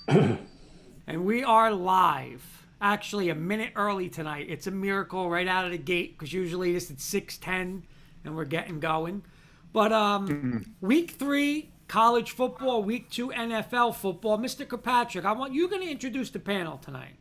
And we are live. Actually, a minute early tonight. It's a miracle right out of the gate because usually this is 6:10 and we're getting going. But week 3 college football, week 2 NFL football. Mr. Kirkpatrick, I want you going to introduce the panel tonight.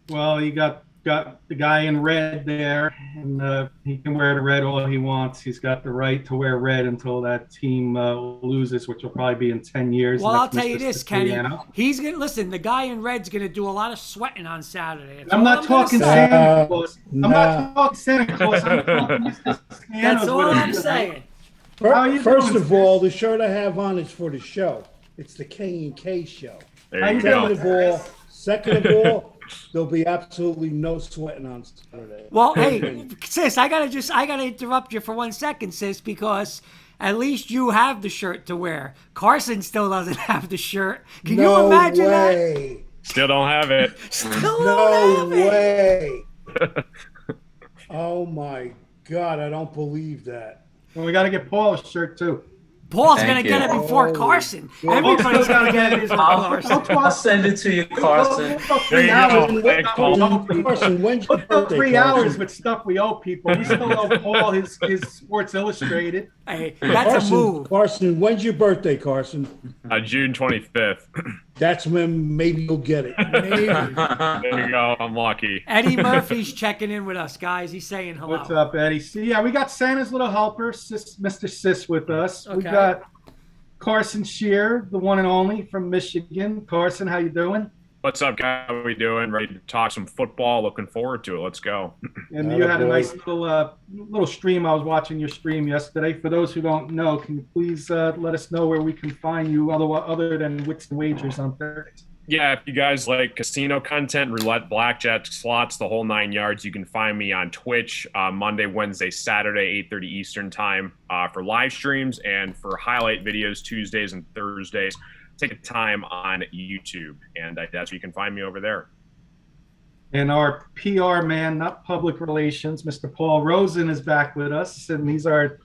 Well, you got the guy in red there, and he can wear the red all he wants. He's got the right to wear red until that team loses, which will probably be in 10 years. Well, and I'll that's tell you Mr. this, Kenny. Siciliano. He's gonna listen. The guy in red's gonna do a lot of sweating on Saturday. That's I'm all not I'm gonna talking say. Santa Claus. Nah. I'm not talking Santa Claus. I'm talking Mr. Siciliano's That's all with us I'm tonight. saying. How are you First doing, of all, the shirt I have on is for the show. It's the K and K show. There How you you go. doing? Second of all, there'll be absolutely no sweating on Saturday. Well, hey, sis, I gotta interrupt you for 1 second, sis, because at least you have the shirt to wear. Carson still doesn't have the shirt. Can you No imagine that? way. Still don't have it. Still No don't have it. way. Oh my God, I don't believe that. Well, we got to get Paul a shirt too. Paul's Thank gonna you. get it before Oh, Carson. God. Everybody's gonna get it before Carson. I'll send it to you, Carson. There you go. Thanks, Paul. Carson, when's your Let's go birthday? 3 Carson? hours with stuff we owe people. We still owe Paul his Sports Illustrated. Hey, that's a move. Carson, when's your birthday, Carson? June 25th. That's when maybe you'll get it. Maybe. There you go. I'm lucky. Eddie Murphy's checking in with us, guys. He's saying hello. What's up, Eddie? See, yeah, we got Santa's little helper, Mr. Sis, with us. We Okay. got Carson Shear, the one and only from Michigan. Carson, how you doing? What's up, guys? How we doing? Ready to talk some football? Looking forward to it. Let's go. And you had a Attaboy. nice little stream. I was watching your stream yesterday. For those who don't know, can you please let us know where we can find you other than Wits and Wagers on Thursdays? Yeah, if you guys like casino content, roulette, blackjack, slots, the whole 9 yards, you can find me on Twitch Monday, Wednesday, Saturday, 8:30 Eastern time for live streams, and for highlight videos Tuesdays and Thursdays. Take a time on YouTube, and that's where you can find me over there. And our PR man, not public relations, Mr. Paul Rosen is back with us, and he's going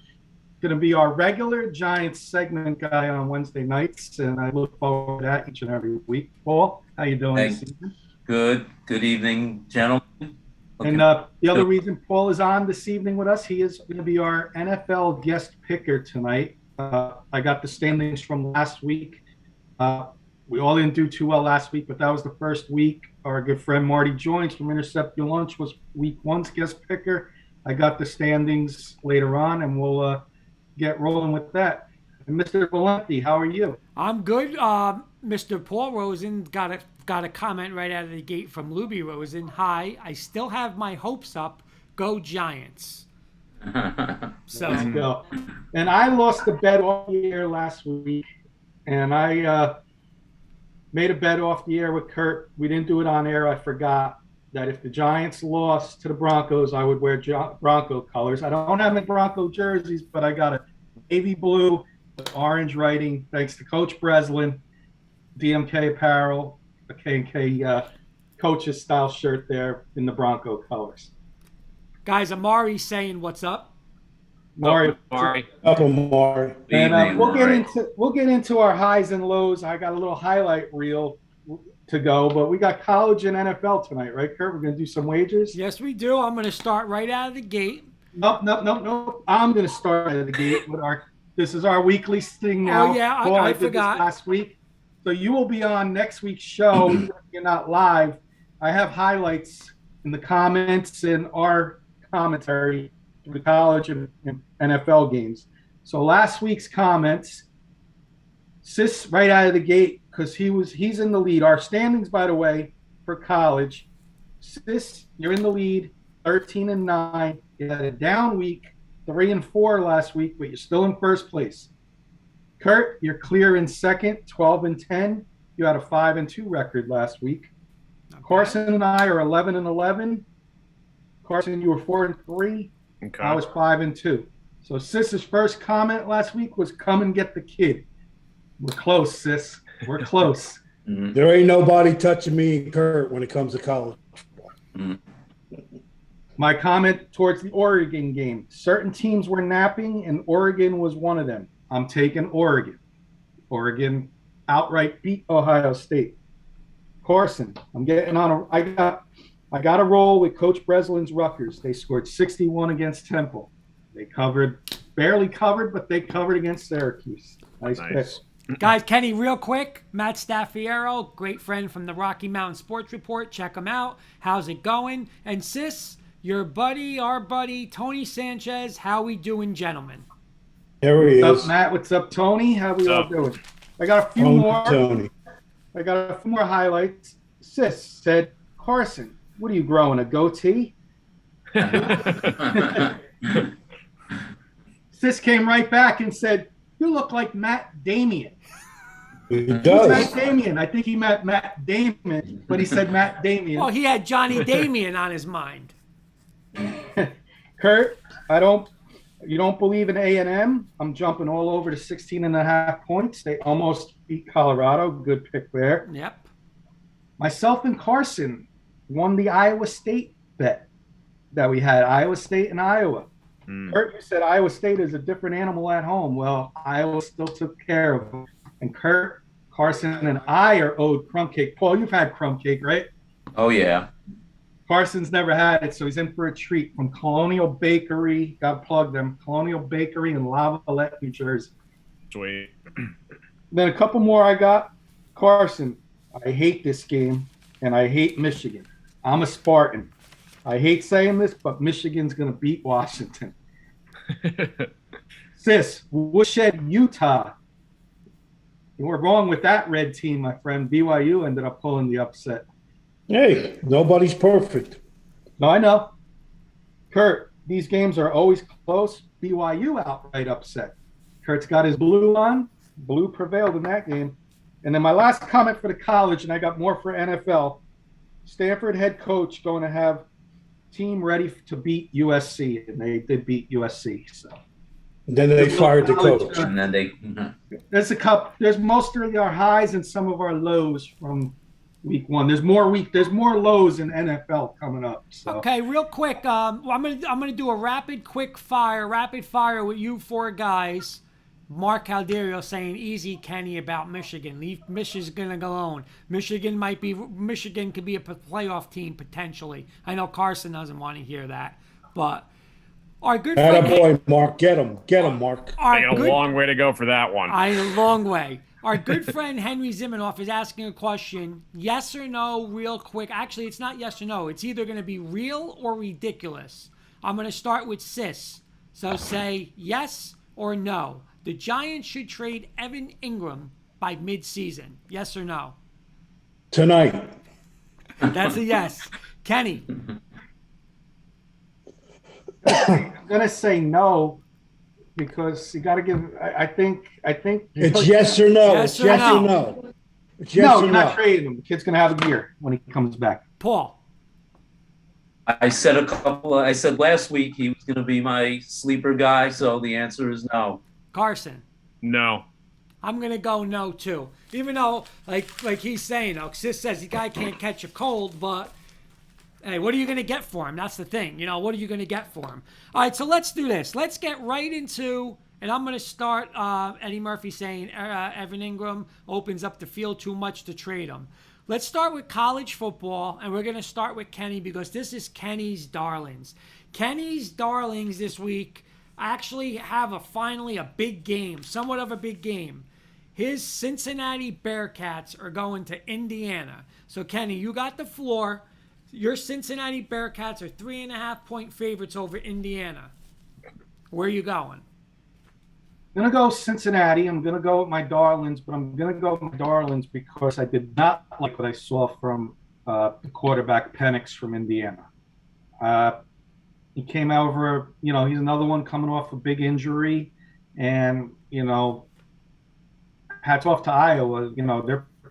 to be our regular Giants segment guy on Wednesday nights, and I look forward to that each and every week. Paul, how you doing this evening? Good evening, gentlemen. And the other reason Paul is on this evening with us, he is going to be our NFL guest picker tonight. I got the standings from last week. We all didn't do too well last week, but that was the first week. Our good friend Marty Joins from Intercept Your Lunch was week 1's guest picker. I got the standings later on, and we'll get rolling with that. And Mr. Valenti, how are you? I'm good. Mr. Paul Rosen got a comment right out of the gate from Luby Rosen. Hi, I still have my hopes up. Go Giants. So Let's go. And I lost the bet all year last week, and I made a bet off the air with Kurt. We didn't do it on air. I forgot that if the Giants lost to the Broncos, I would wear Bronco colors. I don't have any Bronco jerseys, but I got a navy blue with orange writing, thanks to Coach Breslin, DMK Apparel, a K&K coach's style shirt there in the Bronco colors. guys, Amari's saying what's up. Mario, Up Amari. and Evening, we'll get into our highs and lows. I got a little highlight reel to go, but we got college and NFL tonight, right, Kurt? We're gonna do some wagers. Yes, we do. I'm going to start right out of the gate. Nope. I'm gonna start at the gate with this is our weekly thing now. Oh, yeah, Paul, I did this forgot. last week. So you will be on next week's show. Even if you're not live. I have highlights in the comments and our commentary for the college and NFL games. So last week's comments, Sis right out of the gate, because he's in the lead. Our standings, by the way, for college, Sis, you're in the lead, 13-9. You had a down week, 3-4 last week, but you're still in first place. Kurt, you're clear in second, 12-10. You had a 5-2 record last week. Carson and I are 11-11. Carson, you were 4-3. Okay. I was 5-2. So Sis's first comment last week was, "Come and get the kid." We're close, Sis. We're close. There ain't nobody touching me and Kurt when it comes to college. My comment towards the Oregon game: certain teams were napping, and Oregon was one of them. I'm taking Oregon. Oregon outright beat Ohio State. Carson, I'm getting on a. I got a roll with Coach Breslin's Rutgers. They scored 61 against Temple. They barely covered, but they covered against Syracuse. Nice. Pick. Guys, Kenny, real quick, Matt Staffiero, great friend from the Rocky Mountain Sports Report. Check him out. How's it going? And Sis, your buddy, our buddy, Tony Sanchez. How we doing, gentlemen? There he What's is. up, Matt? What's up, Tony? How we all doing? I got a few more. Tony. I got a few more highlights. Sis said, Carson, what are you growing, a goatee? Sis came right back and said, you look like Matt Damien. He Who's does. Matt Damien? I think he meant Matt Damon, but he said Matt Damien. Well, he had Johnny Damien on his mind. Kurt, you don't believe in A&M? I'm jumping all over to 16.5 points. They almost beat Colorado. Good pick there. Yep. Myself and Carson won the Iowa State bet that we had, Iowa State and Iowa. Kurt, you said Iowa State is a different animal at home. Well, Iowa still took care of them. And Kurt, Carson, and I are owed crumb cake. Paul, you've had crumb cake, right? Oh, yeah. Carson's never had it, so he's in for a treat from Colonial Bakery. Got to plug them. Colonial Bakery in Lavallette, New Jersey. Sweet. Then a couple more I got. Carson, I hate this game, and I hate Michigan. I'm a Spartan. I hate saying this, but Michigan's going to beat Washington. Sis, Woodshed, Utah. You were wrong with that red team, my friend. BYU ended up pulling the upset. Hey, nobody's perfect. No, I know. Kurt, these games are always close. BYU outright upset. Kurt's got his blue on. Blue prevailed in that game. And then my last comment for the college, and I got more for NFL. Stanford head coach going to have team ready to beat USC, and they did beat USC. So Then they fired the coach. And then they. there's mostly our highs and some of our lows from week one. There's more lows in NFL coming up. So. Okay, real quick. I'm gonna do a quick fire with you four guys. Mark Calderio saying easy, Kenny, about Michigan. Leave Michigan alone. Michigan could be a playoff team potentially. I know Carson doesn't want to hear that, but our good friend. Attaboy, Mark. Get him, Mark. They got a long way to go for that one. A long way. Our good friend Henry Zimanoff is asking a question, yes or no, real quick. Actually, it's not yes or no. It's either going to be real or ridiculous. I'm going to start with Sis. So say yes or no. The Giants should trade Evan Ingram by midseason. Yes or no? Tonight. That's a yes. Kenny. I'm gonna say no because you got to give. I think. It's yes or no. Yes It's or yes no. or no. It's yes no, or you're no. not trading him. The kid's gonna have a year when he comes back. Paul. I said last week he was going to be my sleeper guy, so the answer is no. Carson. No. I'm gonna go no too. Even though, like he's saying, Sis says the guy can't catch a cold, but hey, what are you gonna get for him? That's the thing. What are you gonna get for him? All right, so let's do this. Let's get right into, and I'm gonna start. Eddie Murphy saying Evan Ingram opens up the field too much to trade him. Let's start with college football, and we're gonna start with Kenny because this is Kenny's darlings. Kenny's darlings this week actually have finally a big game, somewhat of a big game. His Cincinnati Bearcats are going to Indiana. So, Kenny, you got the floor. Your Cincinnati Bearcats are 3.5-point favorites over Indiana. Where are you going? I'm going to go Cincinnati. I'm going to go with my darlings, but I'm going to go with my darlings because I did not like what I saw from the quarterback Penix from Indiana. He came over, he's another one coming off a big injury. And, hats off to Iowa.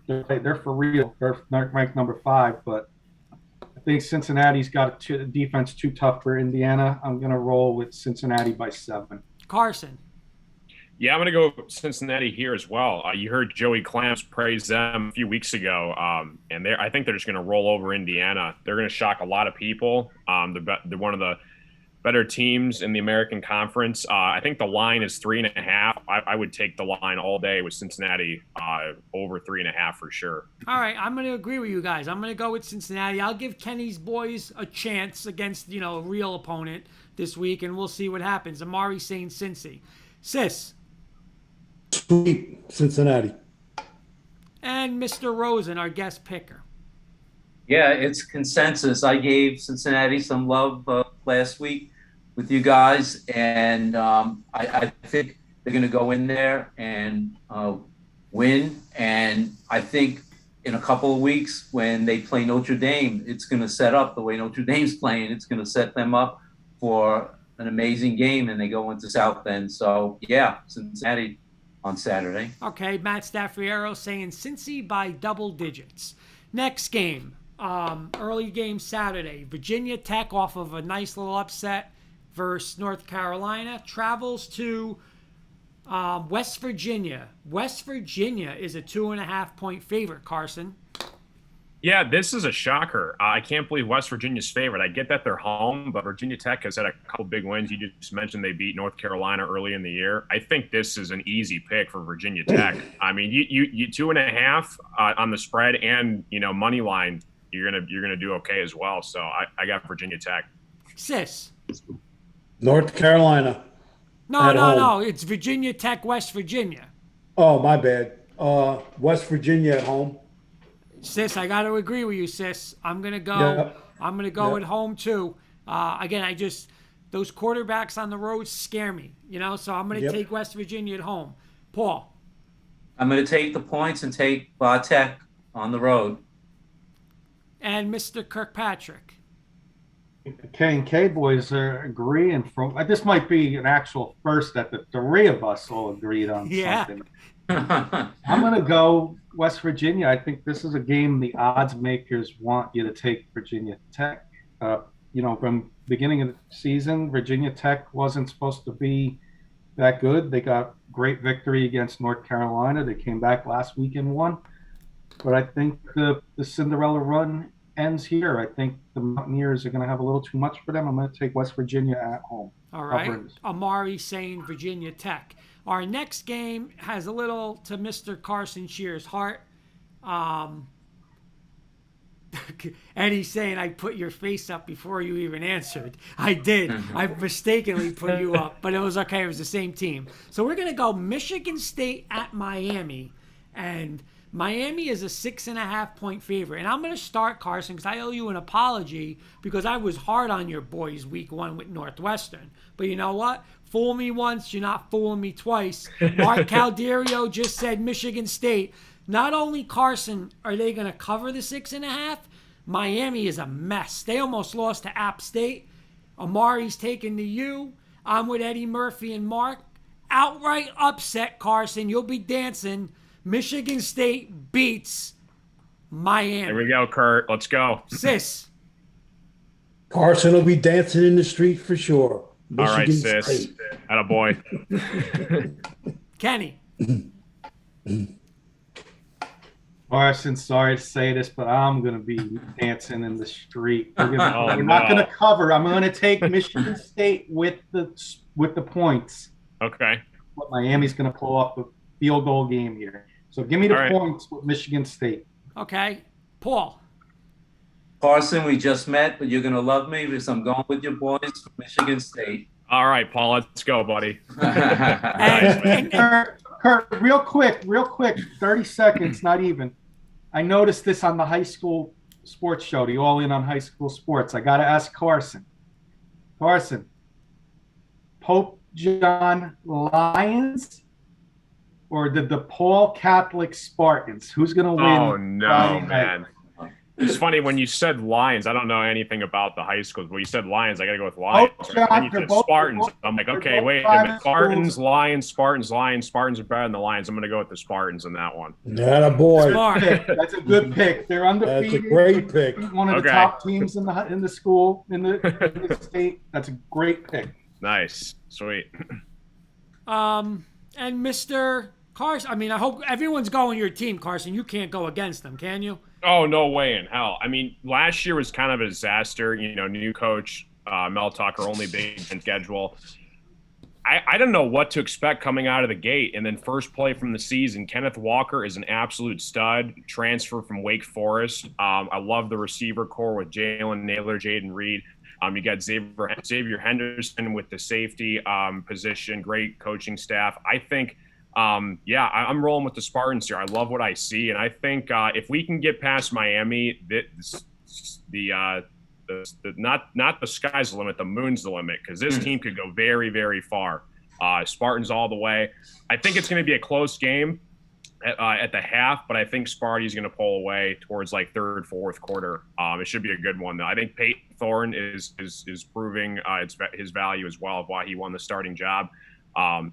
They're for real. They're ranked number 5, but I think Cincinnati's got a defense too tough for Indiana. I'm going to roll with Cincinnati by 7. Carson. Yeah, I'm going to go Cincinnati here as well. You heard Joey Clamps praise them a few weeks ago, and I think they're just going to roll over Indiana. They're going to shock a lot of people. They're one of the better teams in the American Conference. I think the line is 3.5. I would take the line all day with Cincinnati over 3.5 for sure. All right, I'm going to agree with you guys. I'm going to go with Cincinnati. I'll give Kenny's boys a chance against, a real opponent this week, and we'll see what happens. Amari saying Cincy. Sis. Sweet Cincinnati. And Mr. Rosen, our guest picker. Yeah, it's consensus. I gave Cincinnati some love last week with you guys, and I think they're going to go in there and win. And I think in a couple of weeks when they play Notre Dame, it's going to set up the way Notre Dame's playing. It's going to set them up for an amazing game, and they go into South Bend. So, yeah, Cincinnati on Saturday. Okay, Matt Staffriero saying Cincy by double digits. Next game. Early game Saturday. Virginia Tech, off of a nice little upset versus North Carolina, travels to West Virginia. West Virginia is a 2.5-point favorite, Carson. Yeah, this is a shocker. I can't believe West Virginia's favorite. I get that they're home, but Virginia Tech has had a couple big wins. You just mentioned they beat North Carolina early in the year. I think this is an easy pick for Virginia Tech. I mean, you 2.5 on the spread and money line. You're gonna do okay as well. So I got Virginia Tech. Sis. North Carolina. No. It's Virginia Tech, West Virginia. Oh, my bad. West Virginia at home. Sis, I got to agree with you, sis. I'm gonna go. Yep. I'm gonna go Yep. at home too. Again, those quarterbacks on the road scare me. So I'm gonna take West Virginia at home. Paul. I'm going to take the points and take Tech on the road. And Mr. Kirkpatrick. The K&K boys are agreeing from. This might be an actual first that the three of us all agreed on something. I'm going to go West Virginia. I think this is a game the odds makers want you to take Virginia Tech. From beginning of the season, Virginia Tech wasn't supposed to be that good. They got great victory against North Carolina. They came back last week and won. But I think the Cinderella run ends here. I think the Mountaineers are going to have a little too much for them. I'm going to take West Virginia at home. All right. Amari saying Virginia Tech. Our next game has a little to Mr. Carson Shear's heart. Eddie's saying I put your face up before you even answered. I did. I mistakenly put you up, but it was okay. It was the same team. So we're going to go Michigan State at Miami. And Miami is a 6.5-point favorite. And I'm going to start, Carson, because I owe you an apology because I was hard on your boys week 1 with Northwestern. But you know what? Fool me once, you're not fooling me twice. Mark Calderio just said Michigan State. Not only, Carson, are they going to cover the 6.5, Miami is a mess. They almost lost to App State. Amari's taking the U. I'm with Eddie Murphy and Mark. Outright upset, Carson. You'll be dancing. Michigan State beats Miami. Here we go, Kurt. Let's go. Sis. Carson will be dancing in the street for sure. All right, Michigan sis. State. Attaboy. Kenny. Carson, sorry to say this, but I'm going to be dancing in the street. We're Oh, not going no. to cover. I'm going to take Michigan State with the points. Okay. But Miami's going to pull off a field goal game here. So give me the All right. points with Michigan State. Okay. Paul. Carson, we just met, but you're going to love me because I'm going with your boys from Michigan State. All right, Paul. Let's go, buddy. And- Kurt, real quick, 30 seconds, not even. I noticed this on the high school sports show, the All In on High School Sports. I got to ask Carson. Pope John Lions or the DePaul Catholic Spartans? Who's going to win? Oh, no, Friday night? man. It's funny when you said Lions. I don't know anything about the high schools. When you said Lions, I got to go with Lions. Oh, Then you they're said both- Spartans. they're both- I'm like, they're okay, both wait a private minute. Spartans, schools. Lions, Spartans. Spartans are better than the Lions. I'm going to go with the Spartans in that one. That a boy. Smart. That's a good pick. They're undefeated. That's a great pick. One of the Okay. top teams in the school in the state. That's a great pick. Nice. Sweet. And Mr. Carson, I mean, I hope everyone's going your team, Carson. You can't go against them, can you? Oh, no way in hell. I mean, last year was kind of a disaster. New coach, Mel Tucker, only Big Ten schedule. I don't know what to expect coming out of the gate. And then first play from the season, Kenneth Walker is an absolute stud, transfer from Wake Forest. I love the receiver core with Jalen Naylor, Jaden Reed. You got Xavier Henderson with the safety position, great coaching staff. I think, I'm rolling with the Spartans here. I love what I see. And I think if we can get past Miami, not the sky's the limit, the moon's the limit, because this team could go very, very far. Spartans all the way. I think it's going to be a close game at the half, but I think Sparty's going to pull away towards like third, fourth quarter. It should be a good one, though. I think Peyton Thorne is proving his value as well of why he won the starting job.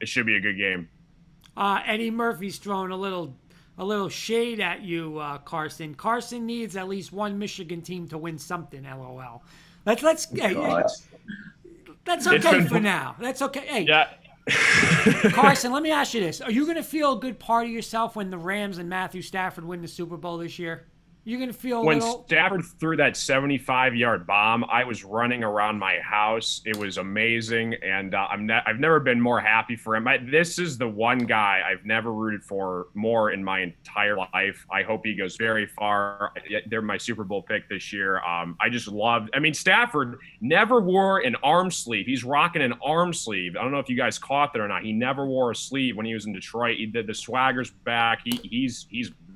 It should be a good game. Eddie Murphy's throwing a little shade at you, Carson. Carson needs at least one Michigan team to win something. LOL. That's okay for now. That's okay. Hey, yeah. Carson, let me ask you this: are you going to feel a good part of yourself when the Rams and Matthew Stafford win the Super Bowl this year? You're going to feel when Stafford threw that 75-yard bomb, I was running around my house. It was amazing, and I've never been more happy for him. This is the one guy I've never rooted for more in my entire life. I hope he goes very far. They're my Super Bowl pick this year. I just loved. I mean, Stafford never wore an arm sleeve. He's rocking an arm sleeve. I don't know if you guys caught that or not. He never wore a sleeve when he was in Detroit. He did the swagger's back. He's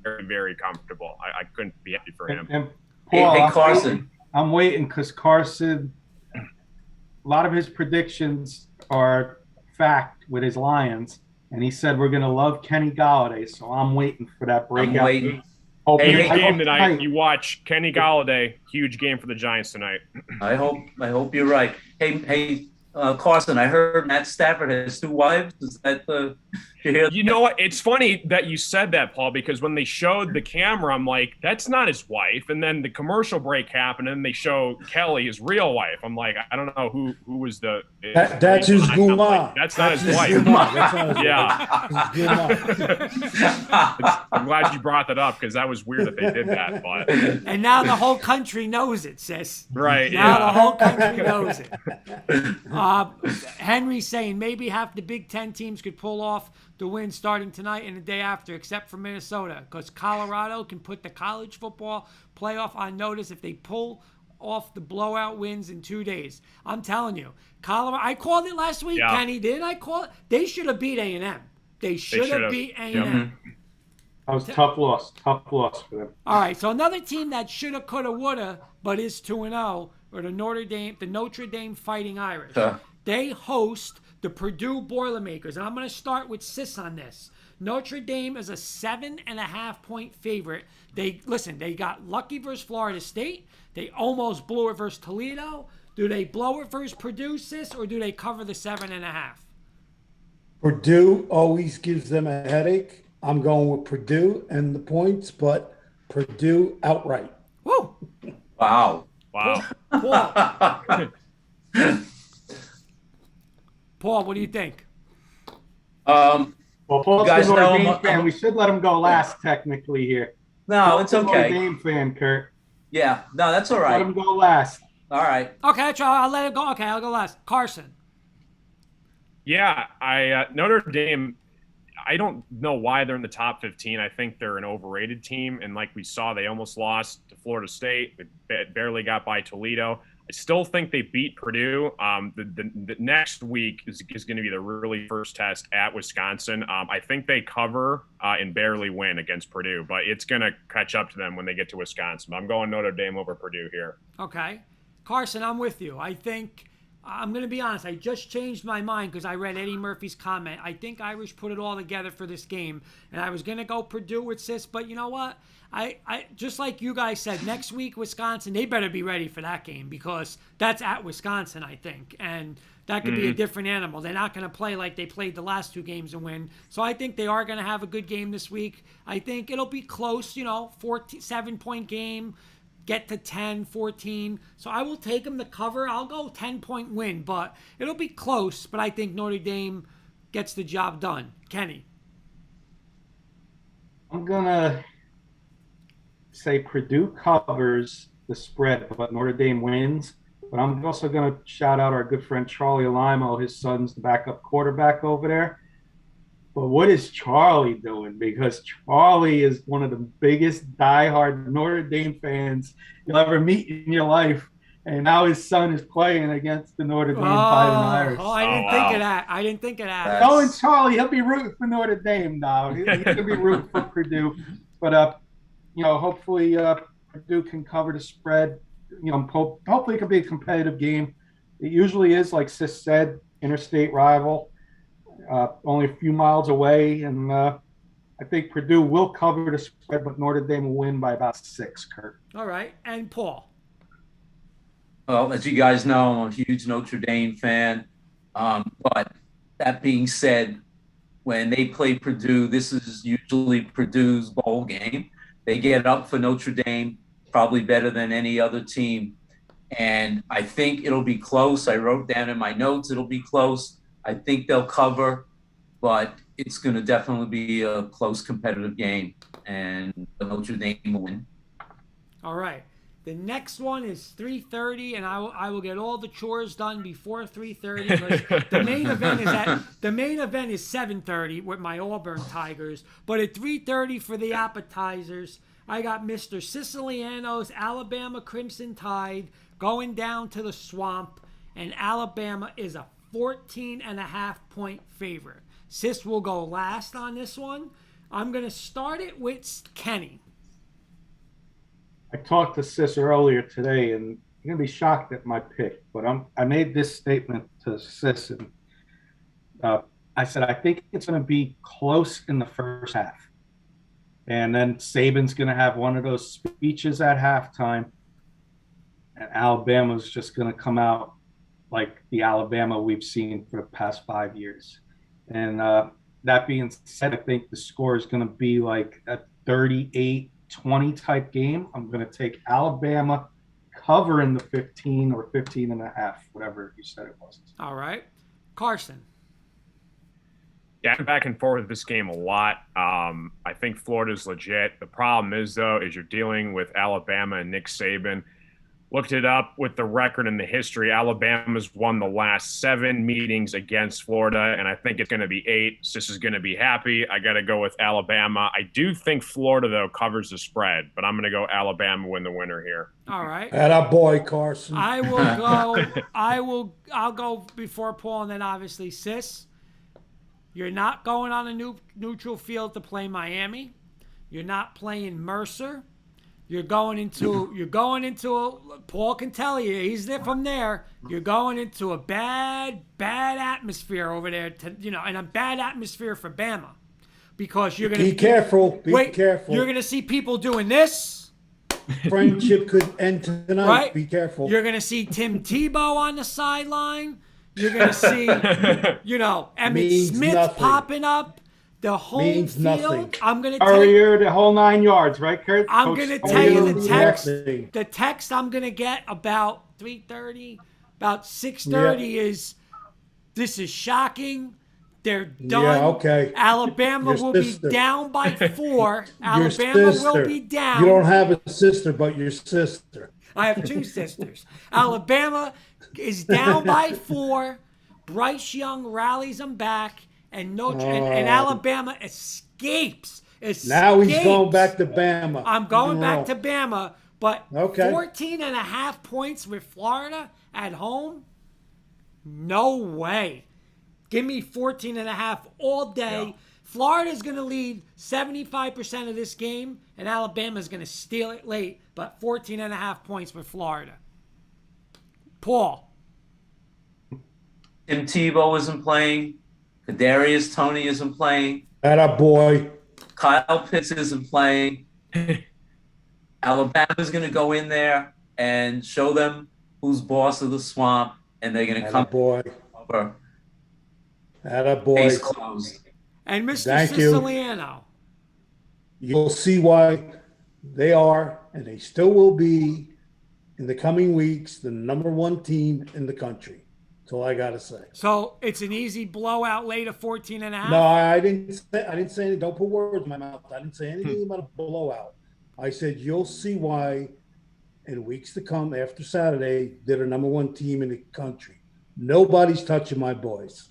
very, very comfortable. I couldn't be happy for him. And Paul, hey, Carson. I'm waiting because Carson, a lot of his predictions are fact with his Lions, and he said we're going to love Kenny Galladay, so I'm waiting for that breakout. I'm waiting. Huge game tonight. You watch Kenny Galladay. Huge game for the Giants tonight. I hope you're right. Hey, Carson, I heard Matt Stafford has 2 wives. Is that You know what? It's funny that you said that, Paul, because when they showed the camera, I'm like, that's not his wife. And then the commercial break happened, and they show Kelly, his real wife. I'm like, I don't know who was the. That's his guma. Like, that's not his wife. That's Yeah. I'm glad you brought that up because that was weird that they did that. But and now the whole country knows it, sis. Right. Now the whole country knows it. Henry's saying maybe half the Big Ten teams could pull off the win starting tonight and the day after, except for Minnesota, because Colorado can put the college football playoff on notice if they pull off the blowout wins in 2 days. I'm telling you, Colorado. I called it last week, yeah. Kenny. Didn't I call it? They should have beat A&M. They should have beat A&M. Yep. That was a tough loss for them. All right, so another team that shoulda, coulda, woulda, but is 2-0, or the Notre Dame Fighting Irish. They host the Purdue Boilermakers, and I'm going to start with Sis on this. Notre Dame is a 7.5-point favorite. They got lucky versus Florida State. They almost blew it versus Toledo. Do they blow it versus Purdue, Sis, or do they cover the 7.5? Purdue always gives them a headache. I'm going with Purdue and the points, but Purdue outright. Woo! Wow. Paul, what do you think? Well, Paul's guys a Notre know Dame fan. We should let him go last, technically, here. No, it's Paul's a okay. Notre Dame fan, Kurt. Yeah, no, that's all Let right. him go last. All right. Okay, I'll let it go. Okay, I'll go last. Carson. Yeah, Notre Dame, I don't know why they're in the top 15. I think they're an overrated team. And like we saw, they almost lost to Florida State. They barely got by Toledo. I still think they beat Purdue. The next week is going to be the really first test at Wisconsin. I think they cover and barely win against Purdue, but it's going to catch up to them when they get to Wisconsin. I'm going Notre Dame over Purdue here. Okay. Carson, I'm with you. I think, I'm going to be honest, I just changed my mind because I read Eddie Murphy's comment. I think Irish put it all together for this game, and I was going to go Purdue with Sis, but you know what? I just like you guys said, next week, Wisconsin, they better be ready for that game because that's at Wisconsin, I think, and that could be a different animal. They're not going to play like they played the last 2 games and win, so I think they are going to have a good game this week. I think it'll be close, 7-point game, get to 10, 14. So I will take them to cover. I'll go 10-point win, but it'll be close. But I think Notre Dame gets the job done. Kenny. I'm going to say Purdue covers the spread, but Notre Dame wins. But I'm also going to shout out our good friend Charlie Limo. His son's the backup quarterback over there. But what is Charlie doing? Because Charlie is one of the biggest diehard Notre Dame fans you'll ever meet in your life. And now his son is playing against the Notre Dame Fighting Irish. I didn't Oh, think of wow. that. I didn't think of that. That's- Knowing Charlie, he'll be rooting for Notre Dame now. He's going to be rooting for Purdue. But, hopefully Purdue can cover the spread. Hopefully it can be a competitive game. It usually is, like Sis said, interstate rival. Only a few miles away, and I think Purdue will cover the spread, but Notre Dame will win by about 6, Kurt. All right. And Paul. Well, as you guys know, I'm a huge Notre Dame fan. But that being said, when they play Purdue, this is usually Purdue's bowl game. They get up for Notre Dame, probably better than any other team. And I think it'll be close. I wrote down in my notes, it'll be close. I think they'll cover, but it's going to definitely be a close competitive game. And Notre Dame will win. All right. The next one is 3:30, and I will get all the chores done before 3:30. But the main event is 7:30 with my Auburn Tigers. But at 3:30 for the appetizers, I got Mr. Siciliano's Alabama Crimson Tide going down to the Swamp, and Alabama is a 14.5-point favorite. Sis will go last on this one. I'm going to start it with Kenny. I talked to Sis earlier today, and you're going to be shocked at my pick, but I made this statement to Sis, and I said, I think it's going to be close in the first half. And then Saban's going to have one of those speeches at halftime, and Alabama's just going to come out like the Alabama we've seen for the past 5 years. And that being said, I think the score is going to be like a 38-20 type game. I'm going to take Alabama covering the 15 or 15 and a half, whatever you said it was. All right. Carson. Yeah, I'm back and forth with this game a lot. I think Florida's legit. The problem is, though, is you're dealing with Alabama and Nick Saban. Looked it up with the record and the history. Alabama's won the last 7 meetings against Florida, and I think it's going to be 8. Sis is going to be happy. I got to go with Alabama. I do think Florida, though, covers the spread, but I'm going to go Alabama win the winner here. All right. Atta boy, Carson. I will go. I'll go before Paul, and then obviously Sis. You're not going on a neutral field to play Miami. You're not playing Mercer. You're going into Paul can tell you, he's there from there. You're going into a bad atmosphere over there, and a bad atmosphere for Bama. Because you're going to Be careful. Be careful. You're going to see people doing this. Friendship could end tonight. Right? Be careful. You're going to see Tim Tebow on the sideline. You're going to see, Emmitt Smith nothing. popping up. The home Means field. nothing. I'm going to tell you. Earlier, the whole 9 yards, right, Kurt? I'm Coach going to tell you the text. Nothing. The text I'm going to get about 3:30, about 6:30 is, this is shocking. They're done. Yeah, okay. Alabama Your will sister. be down by 4. Your Alabama will sister. be down. You don't have a sister, but your sister. I have 2 sisters. Alabama is down by 4. Bryce Young rallies them back, and and Alabama escapes. Now he's going back to Bama. I'm going back to Bama, but Okay. 14.5 points with Florida at home? No way. Give me 14.5 all day. Yeah. Florida's going to lead 75% of this game, and Alabama's going to steal it late, but 14.5 points with Florida. Paul. Tim Tebow isn't playing. Kadarius Toney isn't playing. Atta boy. Kyle Pitts isn't playing. Alabama's going to go in there and show them who's boss of the swamp, and they're going to Atta come boy. over Atta boy. case closed. And Mr. Thank you. Siciliano. You'll see why they are, and they still will be, in the coming weeks, the #1 team in the country. That's all I gotta say. So it's an easy blowout late of 14.5? No, I didn't say anything. Don't put words in my mouth. I didn't say anything about a blowout. I said you'll see why, in weeks to come after Saturday, they're the number one team in the country. Nobody's touching my boys.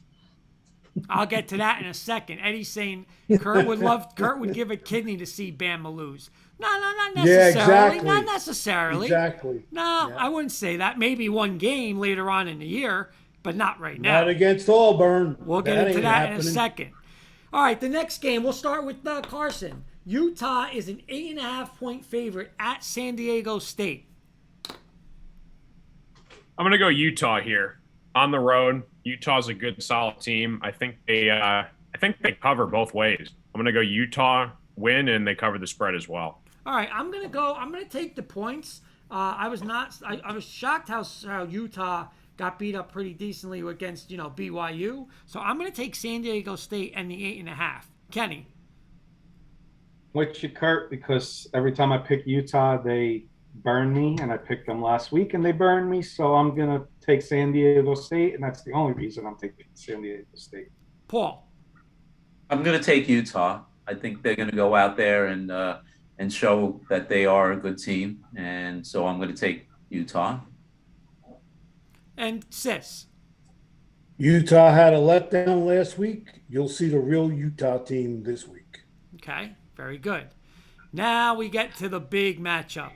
I'll get to that in a second. Eddie's saying Kurt would give a kidney to see Bama lose. No, not necessarily. Yeah, exactly. Not necessarily. Exactly. No, Yeah. I wouldn't say that. Maybe one game later on in the year, but not right now. Not against Auburn. We'll get into ain't that in a happening. second. All right, the next game, we'll start with Carson. Utah is an 8.5-point favorite at San Diego State. I'm going to go Utah here. On the road, Utah's a good, solid team. I think they cover both ways. I'm going to go Utah win, and they cover the spread as well. All right, I'm gonna take the points. I was shocked how Utah got beat up pretty decently against BYU. So I'm gonna take San Diego State and the 8.5. Kenny. With you, Kurt, because every time I pick Utah, they burn me, and I picked them last week, and they burned me. So I'm gonna take San Diego State, and that's the only reason I'm taking San Diego State. Paul. I'm going to take Utah. I think they're going to go out there and show that they are a good team, and so I'm going to take Utah. And Sis. Utah had a letdown last week. You'll see the real Utah team this week. Okay, very good. Now we get to the big matchup.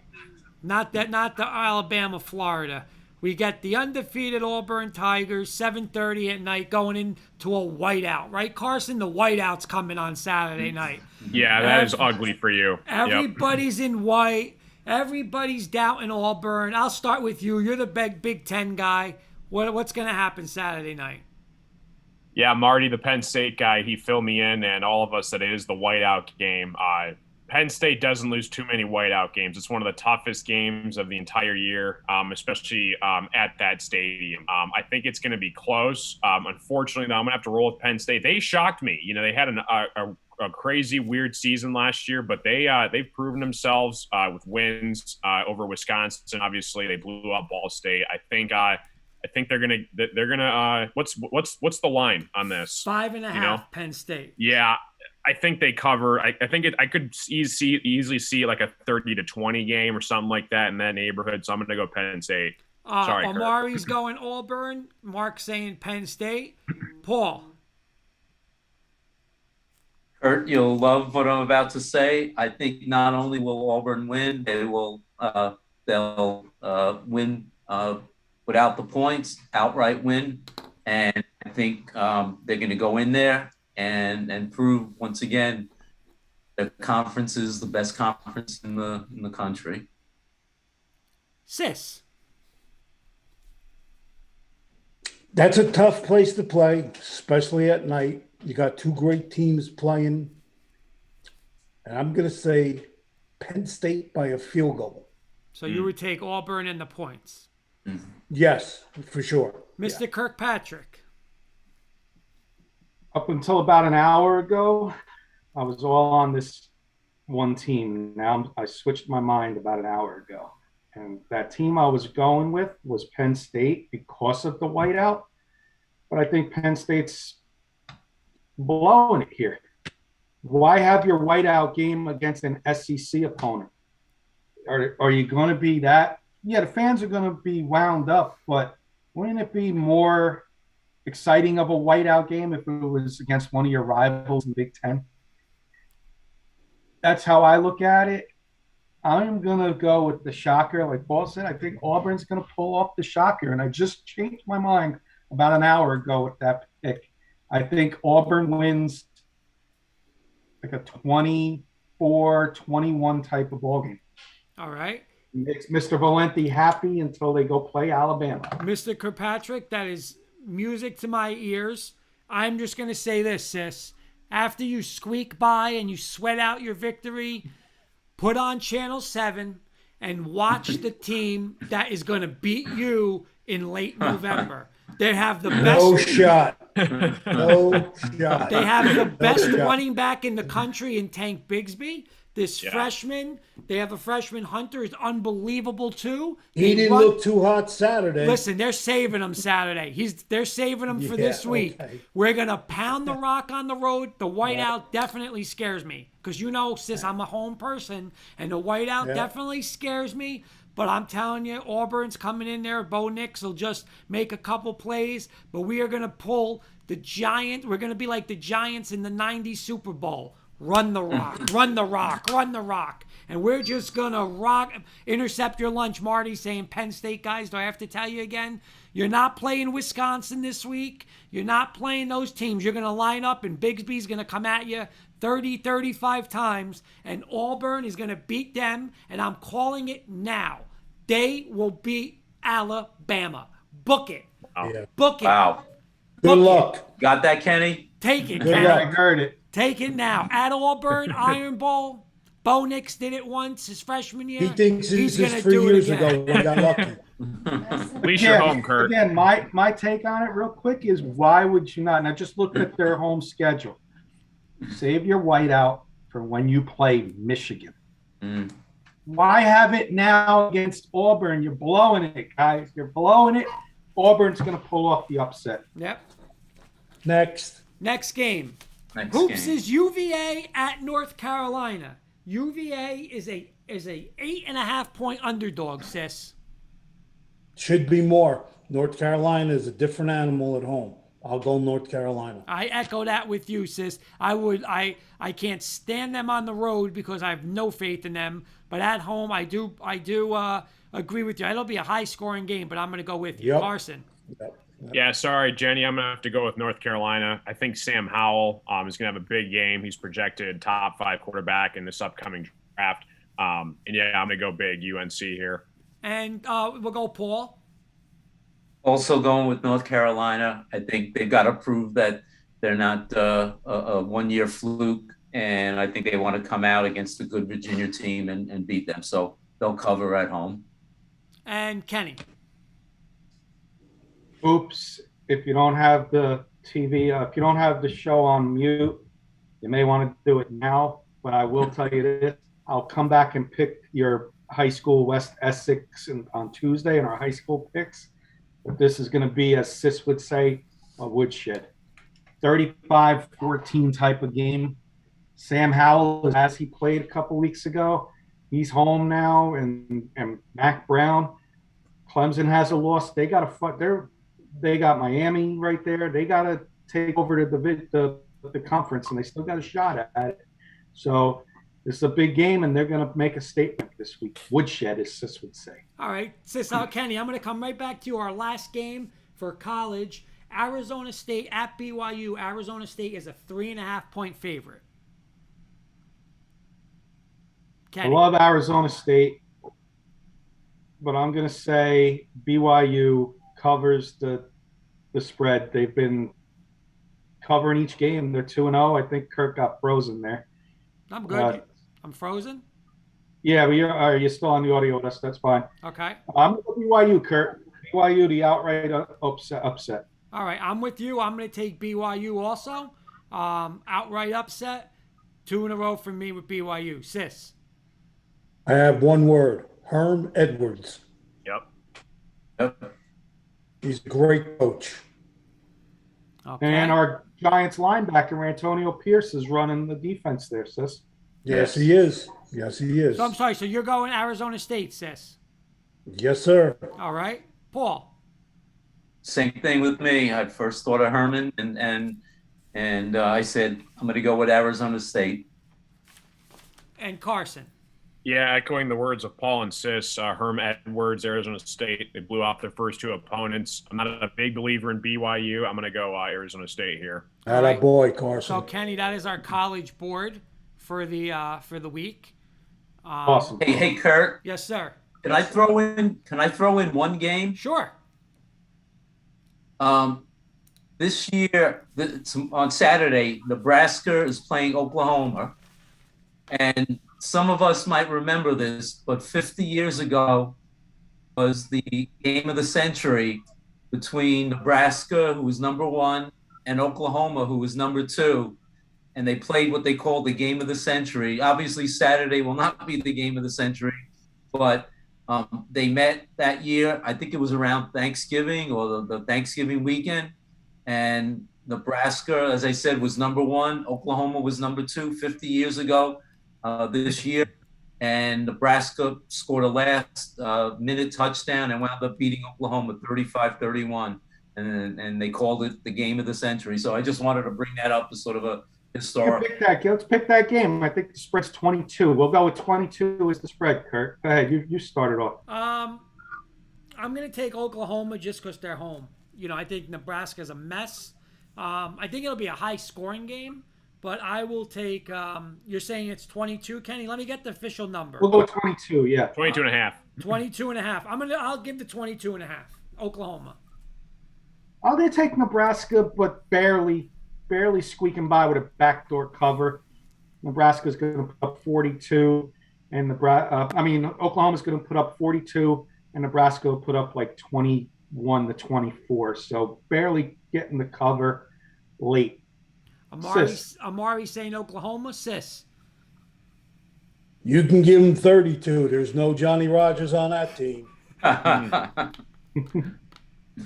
Not the Alabama, Florida. We get the undefeated Auburn Tigers, 7:30 at night, going into a whiteout, right, Carson? The whiteout's coming on Saturday night. Yeah, that is ugly for you. Everybody's in white. Everybody's doubting Auburn. I'll start with you. You're the Big Ten guy. What's going to happen Saturday night? Yeah, Marty, the Penn State guy, he filled me in, and all of us that it is the whiteout game. Penn State doesn't lose too many whiteout games. It's one of the toughest games of the entire year, especially at that stadium. I think it's going to be close. Unfortunately, though, I'm going to have to roll with Penn State. They shocked me. They had a crazy, weird season last year, but they've proven themselves with wins over Wisconsin. Obviously, they blew up Ball State. I think they're gonna. What's the line on this? 5.5. Penn State. Yeah. I think they cover. I could easily see like a 30-20 game or something like that in that neighborhood. So I'm going to go Penn State. Sorry, Omari's going Auburn. Mark's saying Penn State. Paul. Kurt, you'll love what I'm about to say. I think not only will Auburn win, they'll win without the points, outright win, and I think they're going to go in there and prove once again the conference is the best conference in the country. Sis. That's a tough place to play, especially at night. You got two great teams playing, and I'm going to say Penn State by a field goal. So you would take Auburn and the points. Yes, for sure. Mr. Kirkpatrick. Up until about an hour ago, I was all on this one team. Now I switched my mind about an hour ago. And that team I was going with was Penn State because of the whiteout. But I think Penn State's blowing it here. Why have your whiteout game against an SEC opponent? Are you going to be that? Yeah, the fans are going to be wound up, but wouldn't it be more exciting of a whiteout game if it was against one of your rivals in the Big Ten? That's how I look at it. I'm going to go with the shocker. Like Paul said, I think Auburn's going to pull off the shocker, and I just changed my mind about an hour ago with that pick. I think Auburn wins like a 24-21 type of ball game. All right. Makes Mr. Valenti happy until they go play Alabama. Mr. Kirkpatrick, that is music to my ears. I'm just going to say this, sis. After you squeak by and you sweat out your victory, put on Channel 7 and watch the team that is going to beat you in late November. They have the best. No shot. No shot. They have the best running back in the country in Tank Bigsby. This freshman, they have a freshman, Hunter, is unbelievable too. He didn't look too hot Saturday. Listen, they're saving him Saturday. They're saving him for this week. Okay. We're going to pound the rock on the road. The whiteout definitely scares me. Because sis, I'm a home person, and the whiteout definitely scares me. But I'm telling you, Auburn's coming in there. Bo Nix will just make a couple plays, but we are going to pull the Giants. We're going to be like the Giants in the 90s Super Bowl. Run the rock, run the rock, run the rock. And we're just going to rock. Intercept your lunch, Marty, saying Penn State guys. Do I have to tell you again? You're not playing Wisconsin this week. You're not playing those teams. You're going to line up, and Bigsby's going to come at you 30, 35 times, and Auburn is going to beat them, and I'm calling it now. They will beat Alabama. Book it. Yeah. Book it. Wow. Good luck. Got that, Kenny? Take it, Good Kenny. I luck. heard it. Take it now. At Auburn, Iron Bowl. Bo Nix did it once his freshman year. He thinks He's this gonna is 3 do it years again. ago when he got lucky. At least you're home, Kurt. Again, my take on it real quick is why would you not? Now just look at their home schedule. Save your whiteout for when you play Michigan. Why have it now against Auburn? You're blowing it, guys. You're blowing it. Auburn's going to pull off the upset. Yep. Next. Next game. Next Hoops game. is UVA at North Carolina. UVA is a 8.5 point underdog, sis. Should be more. North Carolina is a different animal at home. I'll go North Carolina. I echo that with you, sis. I can't stand them on the road because I have no faith in them. But at home, I do agree with you. It'll be a high scoring game, but I'm going to go with you, Yep. Carson. Yep. Yeah, sorry, Jenny. I'm going to have to go with North Carolina. I think Sam Howell is going to have a big game. He's projected top 5 quarterback in this upcoming draft. And yeah, I'm going to go big UNC here. And we'll go Paul. Also going with North Carolina. I think they've got to prove that they're not a one-year fluke, and I think they want to come out against a good Virginia team and beat them. So they'll cover at home. And Kenny. Oops. If you don't have the TV, if you don't have the show on mute, you may want to do it now. But I will tell you this. I'll come back and pick your high school West Essex on Tuesday in our high school picks. But this is going to be, as Sis would say, a woodshed. 35-14 type of game. Sam Howell, as he played a couple weeks ago, he's home now, and Mac Brown. Clemson has a loss. They got they got Miami right there. They got to take over the conference, and they still got a shot at it. So this is a big game, and they're going to make a statement this week. Woodshed, as Sis would say. All right, sis, Kenny, I'm going to come right back to you. Our last game for college, Arizona State at BYU. Arizona State is a 3.5 point favorite. I Kenny. love Arizona State, but I'm going to say BYU covers the spread. They've been covering each game. They're 2-0. I think Kurt got frozen there. I'm good. I'm frozen. Yeah, but you're still on the audio. That's fine. Okay. I'm going to BYU, Kurt. BYU, the outright upset. All right, I'm with you. I'm going to take BYU also. Outright upset. 2 in a row for me with BYU. Sis. I have one word. Herm Edwards. Yep. He's a great coach. Okay. And our Giants linebacker, Antonio Pierce, is running the defense there, Sis. Yes, he is. Yes, he is. So I'm sorry. So you're going Arizona State, sis. Yes, sir. All right. Paul. Same thing with me. I first thought of Herman, and I said I'm going to go with Arizona State. And Carson. Yeah, echoing the words of Paul and Sis, Herm Edwards, Arizona State. They blew off their first 2 opponents. I'm not a big believer in BYU. I'm going to go Arizona State here. Atta right. boy, Carson. So Kenny, that is our college board for the week. Awesome. Hey, Kurt. Yes, sir. Can I throw in one game? Sure. This year, on Saturday, Nebraska is playing Oklahoma. And some of us might remember this, but 50 years ago was the game of the century between Nebraska, who was number 1, and Oklahoma, who was number 2. And they played what they called the game of the century. Obviously, Saturday will not be the game of the century, but they met that year. I think it was around Thanksgiving or the Thanksgiving weekend. And Nebraska, as I said, was number 1. Oklahoma was number 2 50 years ago. This year, and Nebraska scored a last minute touchdown and wound up beating Oklahoma 35-31. And they called it the game of the century. So I just wanted to bring that up as sort of a historic. Let's pick that game. I think the spread's 22. We'll go with 22 as the spread, Kurt. Go ahead. You started off. I'm going to take Oklahoma just because they're home. I think Nebraska's a mess. I think it'll be a high-scoring game, but I will take you're saying it's 22, Kenny? Let me get the official number. We'll go with 22, yeah. 22 and a half. 22 and a half. I'll give the 22 and a half. Oklahoma. I'll take Nebraska, but barely squeaking by with a backdoor cover. Nebraska's going to put up 42, and Oklahoma's going to put up 42, and Nebraska will put up like 21-24. So barely getting the cover late. Amari saying Oklahoma, sis. You can give him 32. There's no Johnny Rogers on that team.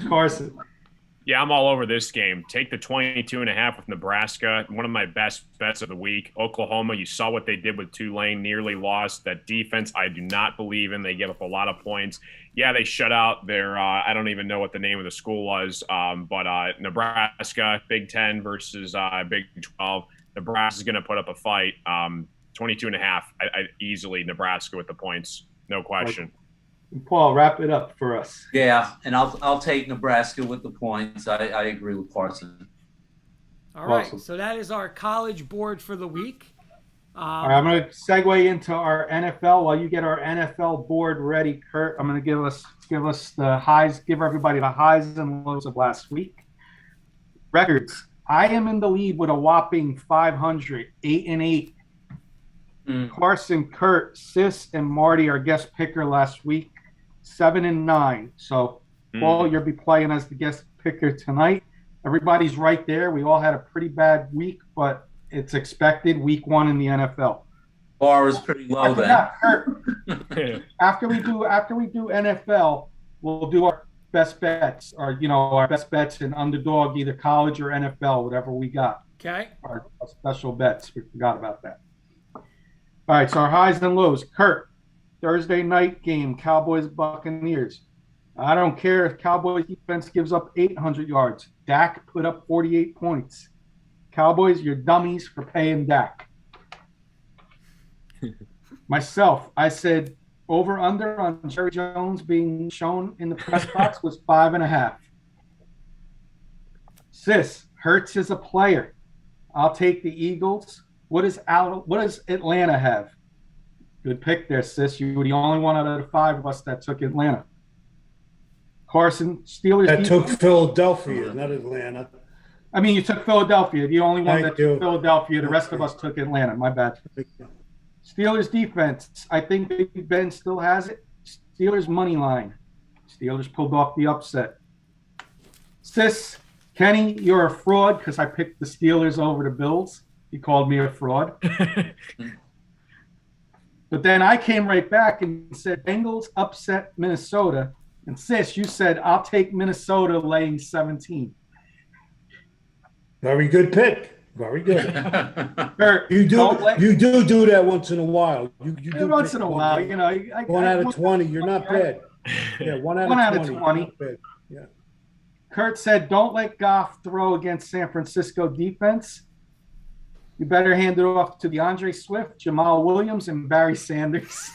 Carson. Yeah, I'm all over this game. Take the 22 and a half with Nebraska. One of my best bets of the week. Oklahoma, you saw what they did with Tulane, nearly lost. That defense, I do not believe in. They give up a lot of points. Yeah, they shut out their, I don't even know what the name of the school was, but Nebraska, Big 10 versus Big 12. Nebraska's going to put up a fight. 22 and a half, I easily Nebraska with the points. No question. Paul, wrap it up for us. Yeah, and I'll take Nebraska with the points. I agree with Carson. All right, Awesome. So that is our college board for the week. All right, I'm going to segue into our NFL. While you get our NFL board ready, Kurt, I'm going to give us the highs, give everybody the highs and lows of last week. Records. I am in the lead with a whopping 500, 8-8. Carson, Kurt, Sis, and Marty, our guest picker last week, 7-9. So, Paul, you'll be playing as the guest picker tonight. Everybody's right there. We all had a pretty bad week, but it's expected. Week 1 in the NFL. Bar is pretty low then. Kurt, after we do NFL, we'll do our best bets, or our best bets in underdog, either college or NFL, whatever we got. Okay. Our special bets. We forgot about that. All right, so our highs and lows. Kurt, Thursday night game, Cowboys-Buccaneers. I don't care if Cowboys defense gives up 800 yards. Dak put up 48 points. Cowboys, you're dummies for paying Dak. Myself, I said over-under on Jerry Jones being shown in the press box was 5.5. Sis, Hurts is a player. I'll take the Eagles. What does Atlanta have? Good pick there, Sis. You were the only one out of the 5 of us that took Atlanta. Carson, Steelers. That took Philadelphia, not Atlanta. I mean, you took Philadelphia. The only one that took you. Philadelphia. The rest of us took Atlanta. My bad. Steelers defense. I think Big Ben still has it. Steelers money line. Steelers pulled off the upset. Sis, Kenny, you're a fraud because I picked the Steelers over the Bills. He called me a fraud. But then I came right back and said Bengals upset Minnesota. And Sis, you said I'll take Minnesota laying 17. Very good pick. Very good. Kurt, You do that once in a while. You do once in a while, 1 out of 20. You're not bad. Yeah, 1 out of 20. Not bad. Yeah. Kurt said, "Don't let Goff throw against San Francisco defense. You better hand it off to DeAndre Swift, Jamal Williams, and Barry Sanders."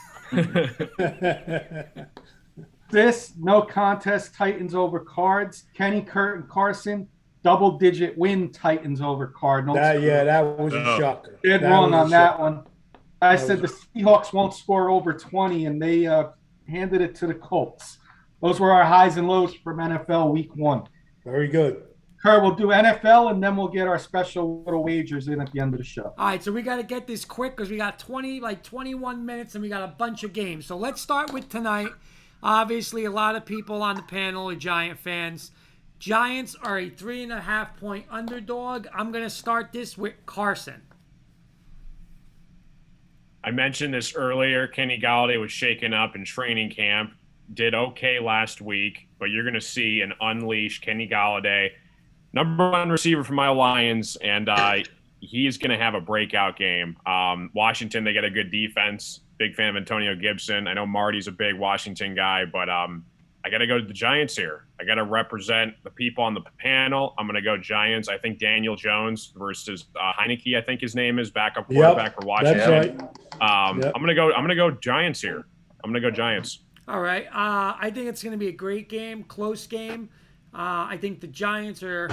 This no contest Titans over Cards. Kenny, Kurt, and Carson double-digit win Titans over Cardinals. That was a shocker. Dead wrong on that one. I said the Seahawks won't score over 20, and they handed it to the Colts. Those were our highs and lows from NFL Week 1. Very good. Kurt, we'll do NFL, and then we'll get our special little wagers in at the end of the show. All right, so we got to get this quick because we got 21 minutes, and we got a bunch of games. So let's start with tonight. Obviously, a lot of people on the panel are Giant fans. Giants are a 3.5-point underdog. I'm going to start this with Carson. I mentioned this earlier. Kenny Galladay was shaken up in training camp. Did okay last week, but you're going to see an unleashed Kenny Galladay, number 1 receiver for my Lions, and he is going to have a breakout game. Washington, they get a good defense. Big fan of Antonio Gibson. I know Marty's a big Washington guy, but I got to go to the Giants here. I got to represent the people on the panel. I'm going to go Giants. I think Daniel Jones versus Heineke, I think his name is, backup quarterback for Washington. That's right. I'm going to go Giants here. I'm going to go Giants. All right. I think it's going to be a great game, close game. I think the Giants are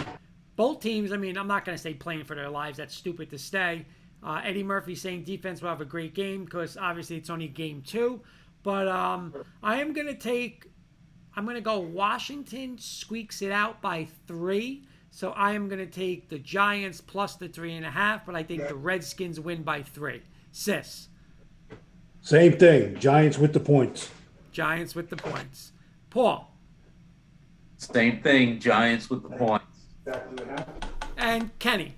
both teams. I mean, I'm not going to say playing for their lives. That's stupid to say. Eddie Murphy saying defense will have a great game because obviously it's only game 2. But I'm going to go Washington squeaks it out by 3. So I am going to take the Giants plus the 3.5, but I think the Redskins win by 3. Sis. Same thing. Giants with the points. Giants with the points. Paul. Same thing. Giants with the points. And Kenny.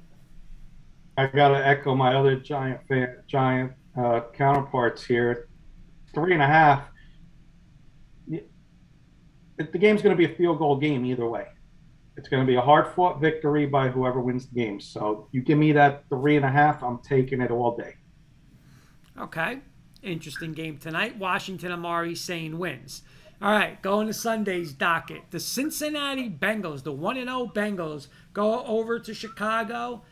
I gotta echo my other Giant counterparts here. 3.5. The game's going to be a field goal game either way. It's going to be a hard-fought victory by whoever wins the game. So you give me that 3.5, I'm taking it all day. Okay. Interesting game tonight. Washington Amari saying wins. All right, going to Sunday's docket. The Cincinnati Bengals, the 1-0 Bengals, go over to Chicago.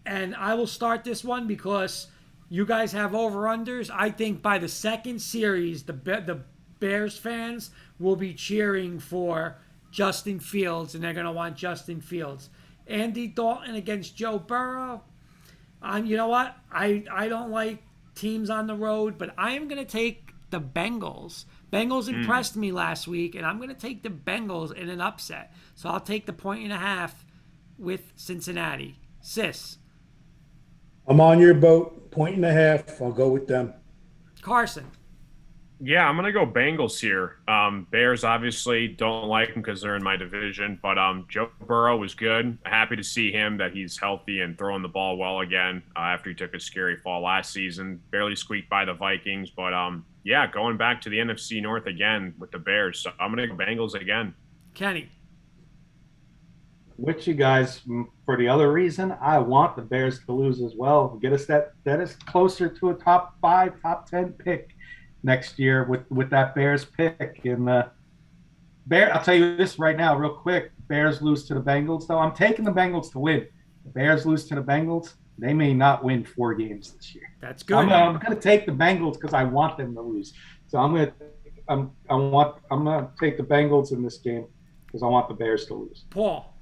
And I will start this one because you guys have over-unders. I think by the second series, the Bears fans will be cheering for Justin Fields, and they're going to want Justin Fields. Andy Dalton against Joe Burrow. You know what? I don't like teams on the road, but I am going to take the Bengals. Bengals impressed me last week, and I'm going to take the Bengals in an upset. So I'll take the 1.5 with Cincinnati. Sis. I'm on your boat. 1.5. I'll go with them. Carson. Yeah, I'm going to go Bengals here. Bears obviously don't like them because they're in my division, but Joe Burrow was good. Happy to see him, that he's healthy and throwing the ball well again after he took a scary fall last season. Barely squeaked by the Vikings, but yeah, going back to the NFC North again with the Bears. So I'm going to go Bengals again. Kenny. With you guys, for the other reason, I want the Bears to lose as well. Get us that is closer to a top 5, top 10 pick next year with that Bears pick. And I'll tell you this right now, real quick. Bears lose to the Bengals, though. I'm taking the Bengals to win. The Bears lose to the Bengals. They may not win 4 games this year. That's good. I'm going to take the Bengals because I want them to lose. So I'm going to take the Bengals in this game because I want the Bears to lose. Paul.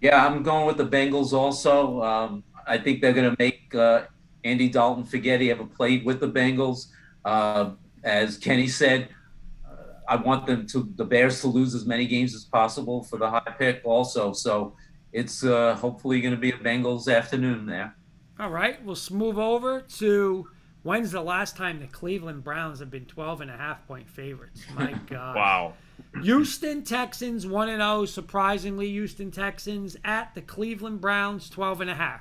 Yeah, I'm going with the Bengals also. I think they're going to make Andy Dalton forget he ever played with the Bengals. As Kenny said, I want the Bears to lose as many games as possible for the high pick also. So it's hopefully going to be a Bengals afternoon there. All right, we'll move over to when's the last time the Cleveland Browns have been 12.5-point favorites? My God. Wow. Houston Texans 1-0. Surprisingly, Houston Texans at the Cleveland Browns 12.5.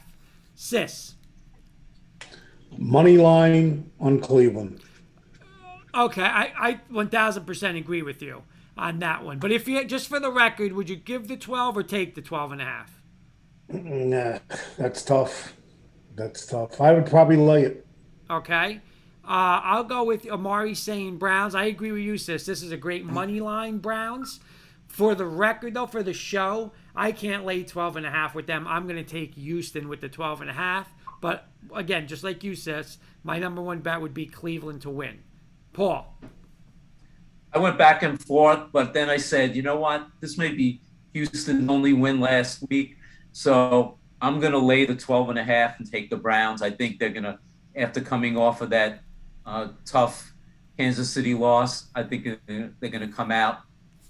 Sis. Money line on Cleveland. Okay, I 1,000% agree with you on that one. But if you, just for the record, would you give the 12 or take the 12.5? Nah, that's tough. That's tough. I would probably lay it. Okay. I'll go with Amari saying Browns. I agree with you, sis. This is a great money line, Browns. For the record, though, for the show, I can't lay 12.5 with them. I'm going to take Houston with the 12.5. But, again, just like you, sis, my number one bet would be Cleveland to win. Paul. I went back and forth, but then I said, you know what? This may be Houston's only win last week. So I'm going to lay the 12.5 and take the Browns. I think they're going to, after coming off of that tough Kansas City loss, I think they're going to come out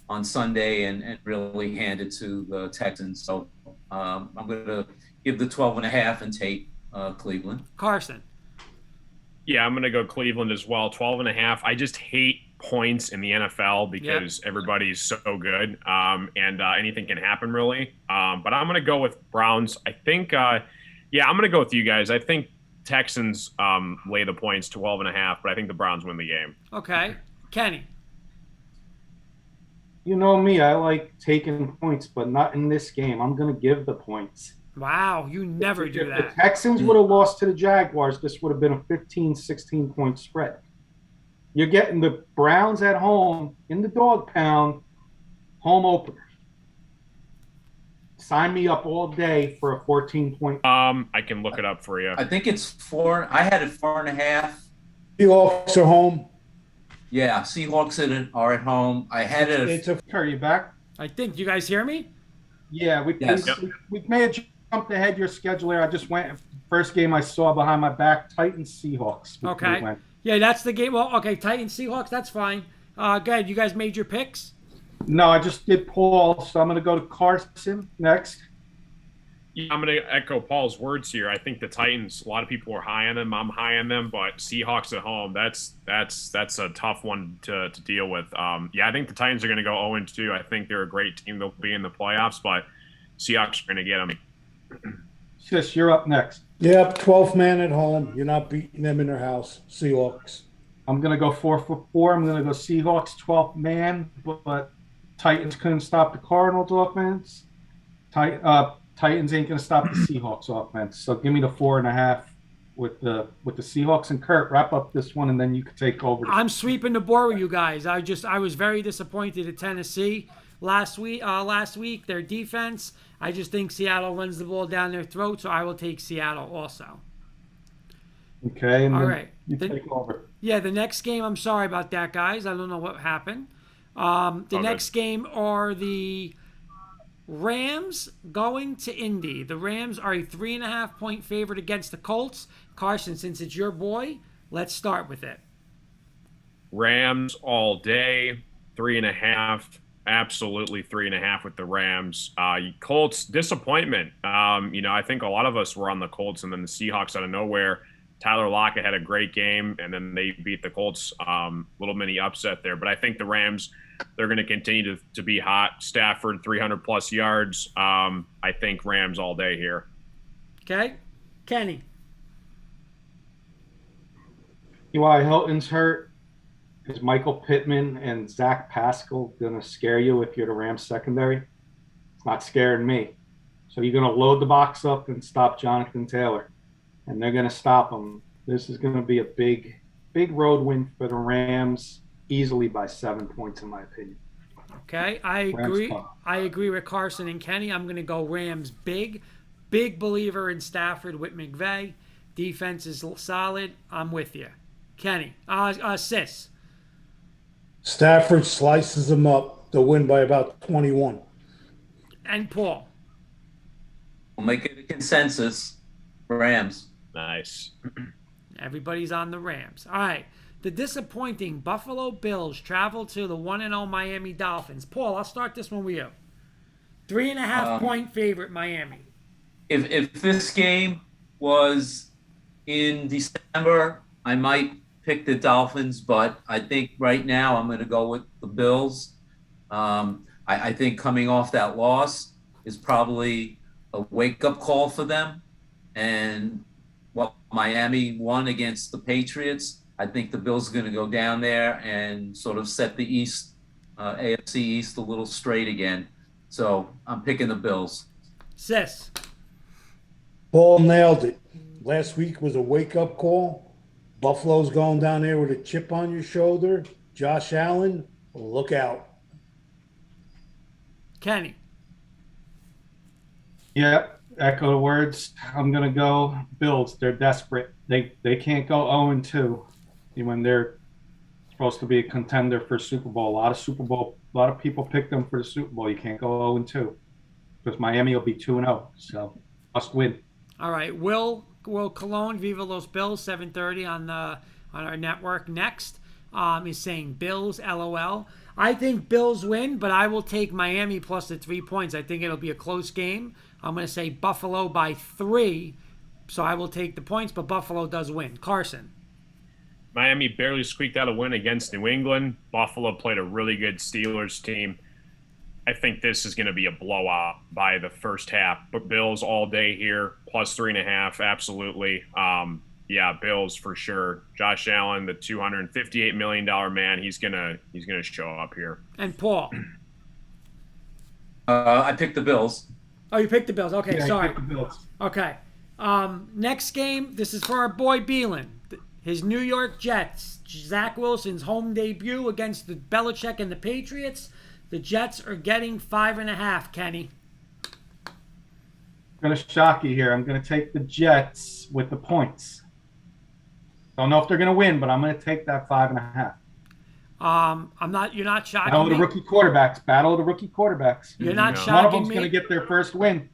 on Sunday and really hand it to the Texans. So I'm going to give the 12.5 and take Cleveland. Carson. Yeah, I'm going to go Cleveland as well. 12.5. I just hate points in the NFL because everybody's so good and anything can happen really. But I'm going to go with Browns. I think, I'm going to go with you guys. I think Texans lay the points 12.5, but I think the Browns win the game. Okay. Kenny. You know me, I like taking points, but not in this game. I'm going to give the points. Wow, you never do If the that. Texans would have lost to the Jaguars, this would have been a 15, 16-point spread. You're getting the Browns at home in the dog pound, home opener. Sign me up all day for a 14-point. I can look it up for you. I think it's 4. I had it 4.5. Seahawks are home. Yeah, Seahawks are at home. I had it. It's a Are you back? I think. You guys hear me? Yeah, Yes. we may have jumped ahead your schedule there. I just went first game I saw behind my back, Titans Seahawks. Okay. Yeah, that's the game. Well, okay, Titans Seahawks. That's fine. Good. You guys made your picks. No, I just did Paul, so I'm going to go to Carson next. Yeah, I'm going to echo Paul's words here. I think the Titans, a lot of people are high on them. I'm high on them, but Seahawks at home, that's a tough one to deal with. Yeah, I think the Titans are going to go 0-2. I think they're a great team. They'll be in the playoffs, but Seahawks are going to get them. Sis, you're up next. Yep, 12th man at home. You're not beating them in their house. Seahawks. I'm going to go 4 for 4. I'm going to go Seahawks 12th man, but Titans couldn't stop the Cardinals offense. Titans ain't going to stop the Seahawks offense. So give me the 4.5 with the Seahawks. And Kurt, wrap up this one, and then you can take over. I'm sweeping the board with you guys. I was very disappointed at Tennessee last week. Their defense. I just think Seattle runs the ball down their throat, so I will take Seattle also. Okay, and All then right. you take over. Yeah, the next game. I'm sorry about that, guys. I don't know what happened. The next game are the Rams going to Indy. The Rams are a 3.5-point favorite against the Colts. Carson, since it's your boy, let's start with it. Rams all day, 3.5. Absolutely 3.5 with the Rams. Colts, disappointment. I think a lot of us were on the Colts, and then the Seahawks out of nowhere. Tyler Lockett had a great game, and then they beat the Colts. Little mini upset there. But I think the Rams, they're going to continue to be hot. Stafford, 300-plus yards. I think Rams all day here. Okay. Kenny. Eli Hilton's hurt. Is Michael Pittman and Zach Pascal going to scare you if you're the Rams secondary? It's not scaring me. So you're going to load the box up and stop Jonathan Taylor. And they're going to stop him. This is going to be a big road win for the Rams, easily by 7 points, in my opinion. Okay, I agree. I agree with Carson and Kenny. I'm going to go Rams big. Big believer in Stafford with McVay. Defense is solid. I'm with you. Kenny. Sis. Stafford slices them up. They'll win by about 21. And Paul. We'll make it a consensus. Rams. Nice. Everybody's on the Rams. All right. The disappointing Buffalo Bills travel to the 1-0 Miami Dolphins. Paul, I'll start this one with you. 3.5-point favorite, Miami. If this game was in December, I might pick the Dolphins, but I think right now I'm going to go with the Bills. I think coming off that loss is probably a wake-up call for them. And Miami won against the Patriots. I think the Bills are going to go down there and sort of set the East, AFC East a little straight again. So I'm picking the Bills. Sis. Paul nailed it. Last week was a wake-up call. Buffalo's going down there with a chip on your shoulder. Josh Allen, look out. Kenny. Yeah, echo the words. I'm going to go Bills. They're desperate. They can't go 0-2 when they're supposed to be a contender for Super Bowl. A lot of people pick them for the Super Bowl. You can't go 0-2 because Miami will be 2-0. So must win. All right. Will Cologne, Viva Los Bills, 7:30 on our network next. Is saying Bills, LOL. I think Bills win, but I will take Miami plus the 3 points. I think it'll be a close game. I'm going to say Buffalo by 3, so I will take the points, but Buffalo does win. Carson. Miami barely squeaked out a win against New England. Buffalo played a really good Steelers team. I think this is going to be a blowout by the first half. But Bills all day here, plus 3.5, absolutely. Yeah, Bills for sure. Josh Allen, the $258 million man, he's gonna show up here. And Paul. I picked the Bills. Oh, you picked the Bills. Okay, Yeah, I sorry. picked the Bills. Okay. Next game, this is for our boy Beelan. His New York Jets. Zach Wilson's home debut against the Belichick and the Patriots. The Jets are getting 5.5, Kenny. I'm going to shock you here. I'm going to take the Jets with the points. Don't know if they're going to win, but I'm going to take that 5.5. You're not shocking Battle of the me. rookie quarterbacks. Battle of the rookie quarterbacks. You're not One of shocking them's me. going to get their first win.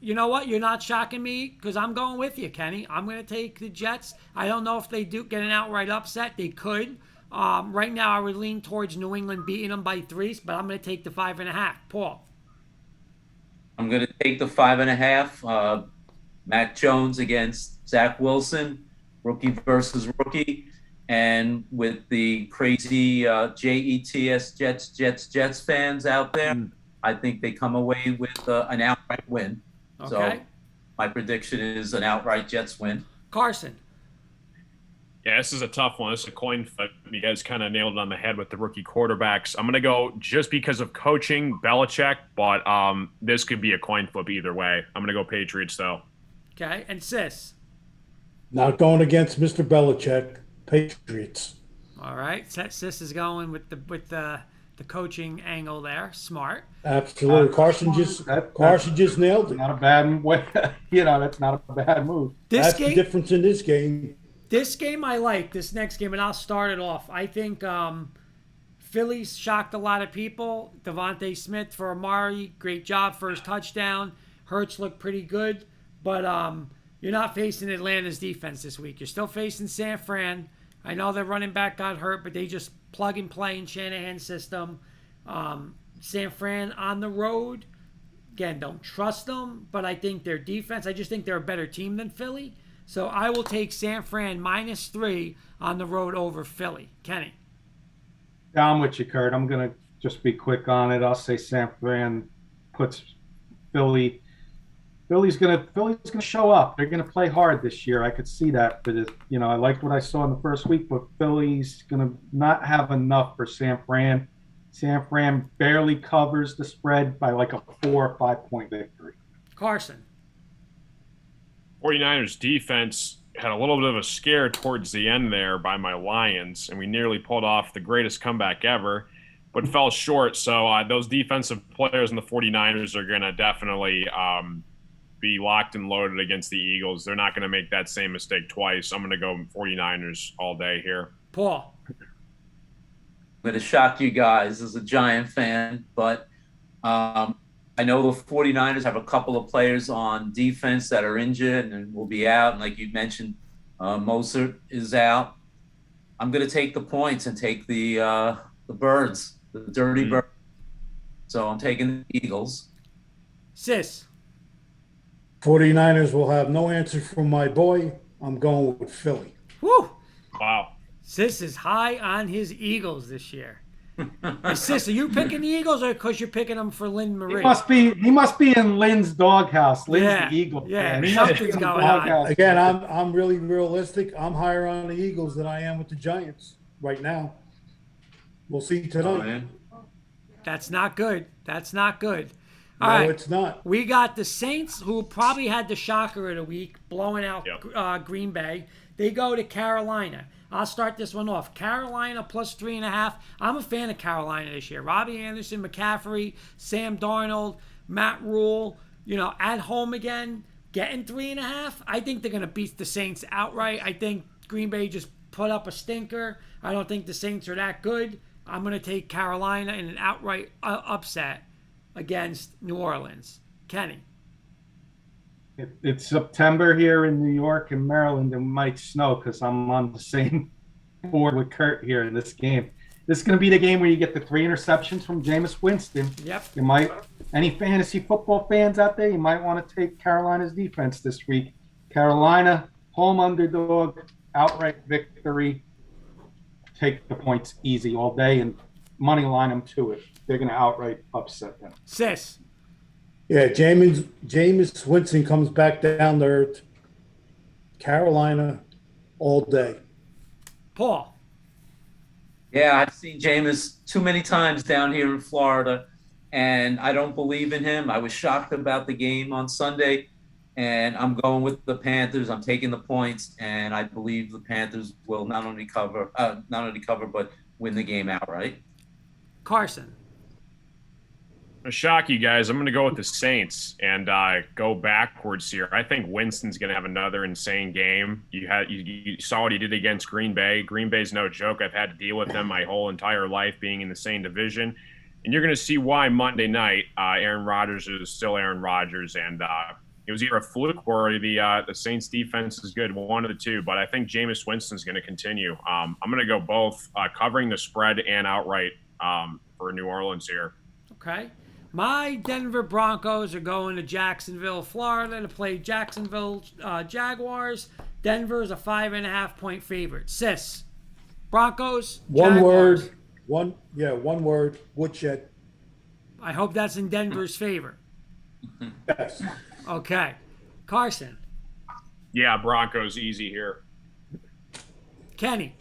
You know what? You're not shocking me because I'm going with you, Kenny. I'm going to take the Jets. I don't know if they do get an outright upset. They could. Right now, I would lean towards New England beating them by 3, but I'm going to take the 5.5. Paul. I'm going to take the 5.5. Mac Jones against Zach Wilson, rookie versus rookie. And with the crazy Jets fans out there, I think they come away with an outright win. Okay. So my prediction is an outright Jets win. Carson. Yeah, this is a tough one. This is a coin flip. You guys kind of nailed it on the head with the rookie quarterbacks. I'm going to go just because of coaching, Belichick, but this could be a coin flip either way. I'm going to go Patriots, though. Okay. And Sis. Not going against Mr. Belichick. Patriots. All right. Sis is going with the coaching angle there. Smart. Absolutely. Carson just nailed it. Not a bad way. That's not a bad move. That's the difference in this game. This game I like. This next game, and I'll start it off. I think Phillies shocked a lot of people. Devontae Smith for Amari, great job, first touchdown. Hurts looked pretty good, but you're not facing Atlanta's defense this week. You're still facing San Fran. I know their running back got hurt, but they just plug and play in Shanahan's system. San Fran on the road, again, don't trust them, but I think their defense, I just think they're a better team than Philly. So I will take San Fran -3 on the road over Philly. Kenny. Yeah, I'm with you, Kurt. I'm going to just be quick on it. I'll say San Fran puts Philly. Philly's gonna show up. They're gonna play hard this year. I could see that, but I liked what I saw in the first week. But Philly's gonna not have enough for San Fran. San Fran barely covers the spread by like a 4 or 5 point victory. Carson. 49ers defense had a little bit of a scare towards the end there by my Lions, and we nearly pulled off the greatest comeback ever, but fell short. So those defensive players in the 49ers are going to definitely be locked and loaded against the Eagles. They're not going to make that same mistake twice. I'm going to go 49ers all day here. Paul. I'm going to shock you guys as a Giant fan, but I know the 49ers have a couple of players on defense that are injured and will be out. And like you mentioned, Mostert is out. I'm going to take the points and take the birds, the dirty birds. So I'm taking the Eagles. Sis. 49ers will have no answer from my boy. I'm going with Philly. Woo! Wow. Sis is high on his Eagles this year. Sis, are you picking the Eagles or because you're picking them for Lynn Marie? He must be in Lynn's doghouse. Lynn's Yeah, the Eagle. yeah, fan. He must be something's in the going on. doghouse. Again, I'm really realistic. I'm higher on the Eagles than I am with the Giants right now. We'll see tonight. That's not good. That's not good. All No, right. it's not. We got the Saints, who probably had the shocker of the week, blowing out Green Bay. They go to Carolina. I'll start this one off. Carolina +3.5. I'm a fan of Carolina this year. Robbie Anderson, McCaffrey, Sam Darnold, Matt Rule, at home again, getting 3.5. I think they're going to beat the Saints outright. I think Green Bay just put up a stinker. I don't think the Saints are that good. I'm going to take Carolina in an outright upset against New Orleans. Kenny. It's September here in New York and Maryland. It might snow because I'm on the same board with Kurt here in this game. This is going to be the game where you get the 3 interceptions from Jameis Winston. Yep. Any fantasy football fans out there, you might want to take Carolina's defense this week. Carolina, home underdog, outright victory. Take the points easy all day and money line them to it. They're going to outright upset them. Sis. Yeah, Jameis Winston comes back down to earth. Carolina all day. Paul. Yeah, I've seen Jameis too many times down here in Florida. and I don't believe in him. I was shocked about the game on Sunday, and I'm going with the Panthers. I'm taking the points, and I believe the Panthers will not only cover, but win the game outright. Carson. I'm gonna shock you guys. I'm going to go with the Saints and go backwards here. I think Winston's going to have another insane game. You saw what he did against Green Bay. Green Bay's no joke. I've had to deal with them my whole entire life being in the same division. And you're going to see why Monday night Aaron Rodgers is still Aaron Rodgers. And it was either a fluke or the Saints defense is good, one of the two. But I think Jameis Winston's going to continue. I'm going to go both covering the spread and outright for New Orleans here. Okay. My Denver Broncos are going to Jacksonville, Florida to play Jacksonville Jaguars. Denver is a 5.5-point favorite. Sis, Broncos, One Jaguars. word. One word. Woodshed. I hope that's in Denver's favor. Yes. Okay. Carson. Yeah, Broncos easy here. Kenny.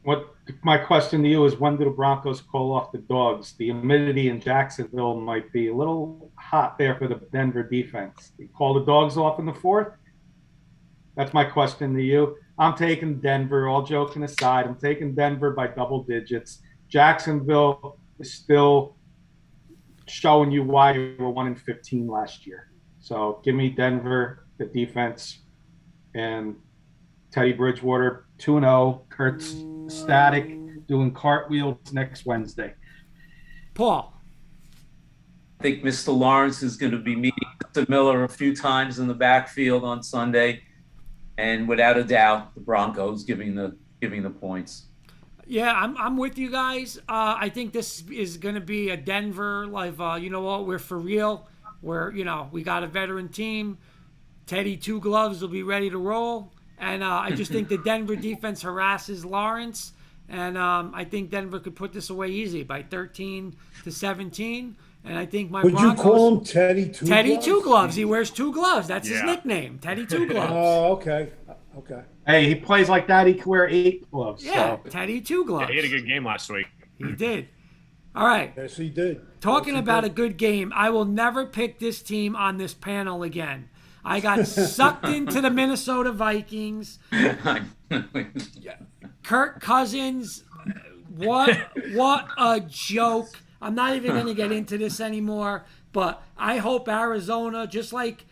What my question to you is, when do the Broncos call off the dogs? The humidity in Jacksonville might be a little hot there for the Denver defense. You call the dogs off in the fourth? That's my question to you. I'm taking Denver, all joking aside. I'm taking Denver by double digits. Jacksonville is still showing you why you were 1-15 last year. So give me Denver, the defense, and Teddy Bridgewater 2-0. Kurt's ecstatic, doing cartwheels next Wednesday. Paul. I think Mr. Lawrence is going to be meeting Mr. Miller a few times in the backfield on Sunday, and without a doubt, the Broncos giving the points. Yeah, I'm with you guys. I think this is going to be a Denver, you know what, we're for real. We got a veteran team. Teddy Two Gloves will be ready to roll. And I just think the Denver defense harasses Lawrence. And I think Denver could put this away easy by 13-17. And I think Would Broncos... you call him Teddy Two Teddy Gloves? Two Gloves. He wears two gloves. That's his nickname. Teddy Two Gloves. Oh, okay. Hey, he plays like that. He can wear 8 gloves. Yeah, So. Teddy Two Gloves. Yeah, he had a good game last week. He did. All right. Yes, he did. Talking about a good game, I will never pick this team on this panel again. I got sucked into the Minnesota Vikings. Kirk Cousins, what a joke. I'm not even going to get into this anymore, but I hope Arizona, just like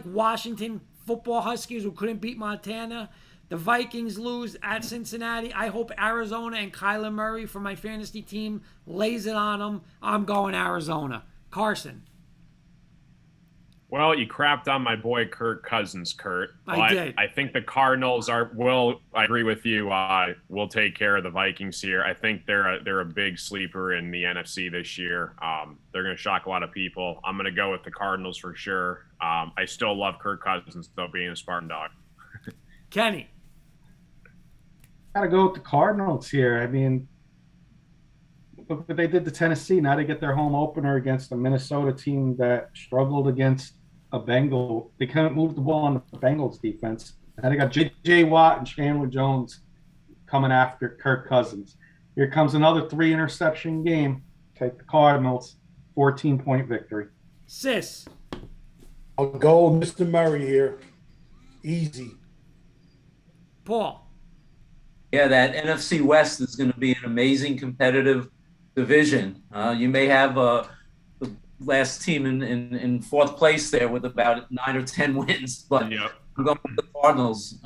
Washington football Huskies who couldn't beat Montana, the Vikings lose at Cincinnati. I hope Arizona and Kyler Murray for my fantasy team lays it on them. I'm going Arizona. Carson. Well, you crapped on my boy Kirk Cousins, Kurt. I did. I think the Cardinals I agree with you. We'll take care of the Vikings here. I think they're a big sleeper in the NFC this year. They're going to shock a lot of people. I'm going to go with the Cardinals for sure. I still love Kirk Cousins, though, being a Spartan dog. Kenny. Got to go with the Cardinals here. I mean, look what they did to Tennessee. Now they get their home opener against a Minnesota team that struggled against a Bengal. They couldn't move the ball on the Bengals defense. Now they got J.J. Watt and Chandler Jones coming after Kirk Cousins. Here comes another 3-interception game. Take the Cardinals. 14-point victory. Sis. I'll go with Mr. Murray here. Easy. Paul. Yeah, that NFC West is going to be an amazing competitive division. You may have the last team in fourth place there with about 9 or 10 wins, but I'm going with the Cardinals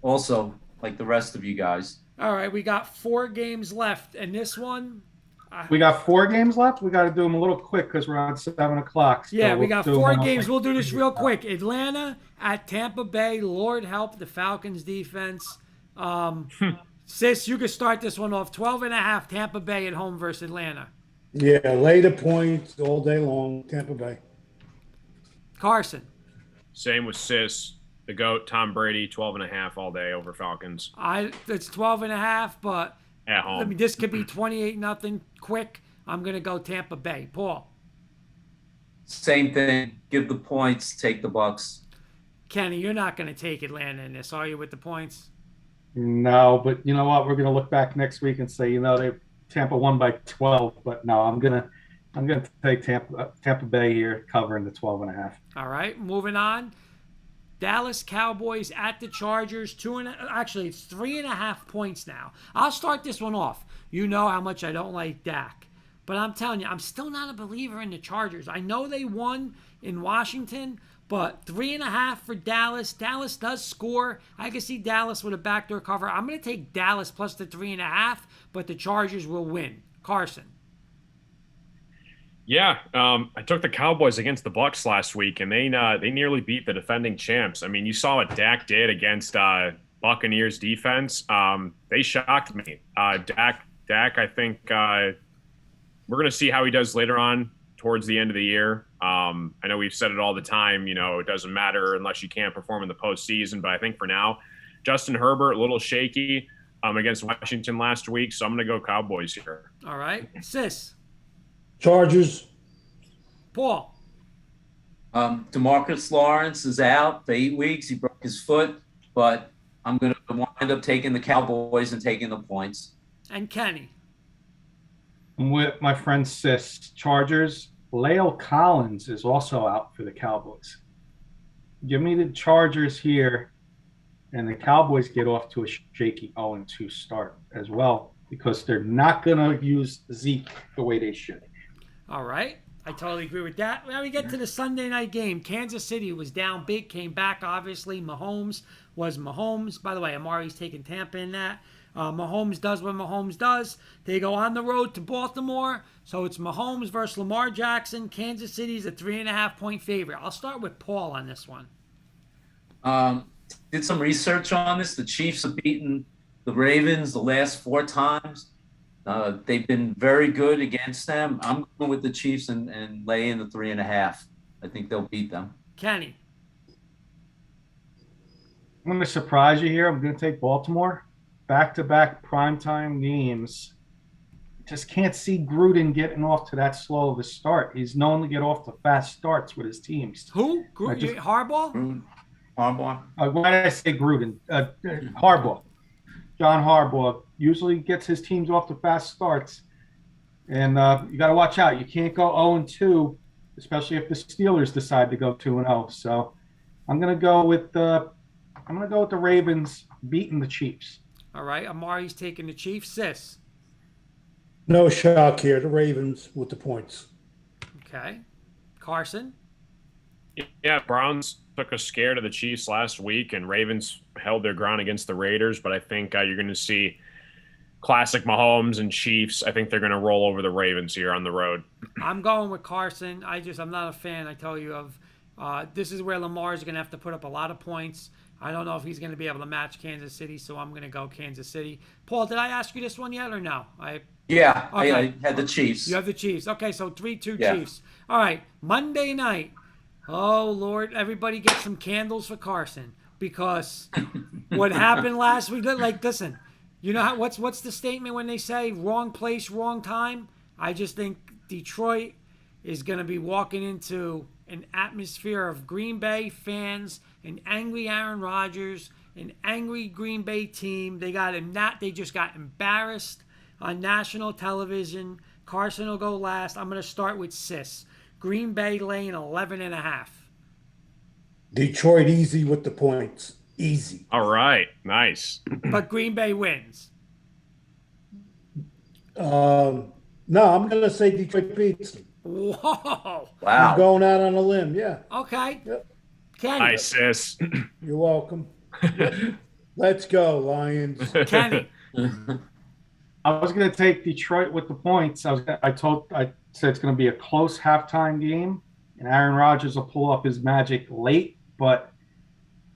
also, like the rest of you guys. All right, we got 4 games left, and this one... We got 4 games left. We got to do them a little quick because we're on 7 o'clock. So yeah, we got 4 games. We'll do this real quick. quick. Atlanta at Tampa Bay. Lord help the Falcons defense. Sis, you could start this one off. 12.5 Tampa Bay at home versus Atlanta. Yeah, lay the points all day long, Tampa Bay. Carson. Same with Sis. The GOAT, Tom Brady, 12.5 all day over Falcons. It's 12.5, but at home. I mean, this could be 28-0 quick. I'm going to go Tampa Bay. Paul. Same thing. Give the points. Take the Bucks. Kenny, you're not going to take Atlanta in this, are you, with the points? No, but you know what? We're going to look back next week and say, Tampa won by 12, but no, I'm gonna take Tampa Bay here covering the 12.5. All right, moving on. Dallas Cowboys at the Chargers. Actually, it's 3.5 points now. I'll start this one off. You know how much I don't like Dak. But I'm telling you, I'm still not a believer in the Chargers. I know they won in Washington, but 3.5 for Dallas. Dallas does score. I can see Dallas with a backdoor cover. I'm going to take Dallas plus the 3.5, but the Chargers will win. Carson. Yeah, I took the Cowboys against the Bucks last week, and they nearly beat the defending champs. I mean, you saw what Dak did against Buccaneers defense. They shocked me. Dak, I think we're going to see how he does later on towards the end of the year. I know we've said it all the time. You know, it doesn't matter unless you can't perform in the postseason. But I think for now, Justin Herbert, a little shaky against Washington last week, so I'm going to go Cowboys here. All right, Sis. Chargers. Paul. DeMarcus Lawrence is out for 8 weeks. He broke his foot, but I'm going to wind up taking the Cowboys and taking the points. And Kenny. I'm with my friend Sis. Chargers. La'el Collins is also out for the Cowboys. Give me the Chargers here, and the Cowboys get off to a shaky 0-2 start as well because they're not going to use Zeke the way they should. All right. I totally agree with that. Now we get to the Sunday night game. Kansas City was down big, came back, obviously. Mahomes was Mahomes. By the way, Amari's taking Tampa in that. Mahomes does what Mahomes does. They go on the road to Baltimore. So it's Mahomes versus Lamar Jackson. Kansas City's a 3.5-point favorite. I'll start with Paul on this one. Did some research on this. The Chiefs have beaten the Ravens the last 4 times. They've been very good against them. I'm going with the Chiefs and lay in the 3.5. I think they'll beat them. Kenny. I'm going to surprise you here. I'm going to take Baltimore. Back-to-back primetime games. Just can't see Gruden getting off to that slow of a start. He's known to get off to fast starts with his teams. Who? Harbaugh? Harbaugh. Why did I say Gruden? Harbaugh. John Harbaugh usually gets his teams off to fast starts. And you got to watch out. You can't go 0-2, especially if the Steelers decide to go 2-0. So I'm going to go with the Ravens beating the Chiefs. All right. Amari's taking the Chiefs. Sis. No shock here. The Ravens with the points. Okay. Carson. Yeah, Browns took a scare to the Chiefs last week, and Ravens held their ground against the Raiders. But I think you're going to see classic Mahomes and Chiefs. I think they're going to roll over the Ravens here on the road. I'm going with Carson. I'm not a fan, I tell you, of this is where Lamar is going to have to put up a lot of points. I don't know if he's going to be able to match Kansas City, so I'm going to go Kansas City. Paul, did I ask you this one yet or no? Yeah, okay. I had the Chiefs. You have the Chiefs. Okay, so 3-2 Yeah. Chiefs. All right, Monday night. Oh, Lord, everybody get some candles for Carson because what happened last week, like, listen, you know what's the statement when they say wrong place, wrong time? I just think Detroit is going to be walking into an atmosphere of Green Bay fans, an angry Aaron Rodgers, an angry Green Bay team. They just got embarrassed on national television. Carson will go last. I'm going to start with Sis. Green Bay laying 11.5. Detroit easy with the points. Easy. All right. Nice. But Green Bay wins. No, I'm going to say Detroit beats them. Whoa. I'm Wow. going out on a limb, yeah. Okay. Yep. Kenny. Nice, Sis. You're welcome. Let's go, Lions. Kenny. I was going to take Detroit with the points. I said it's going to be a close halftime game, and Aaron Rodgers will pull up his magic late. But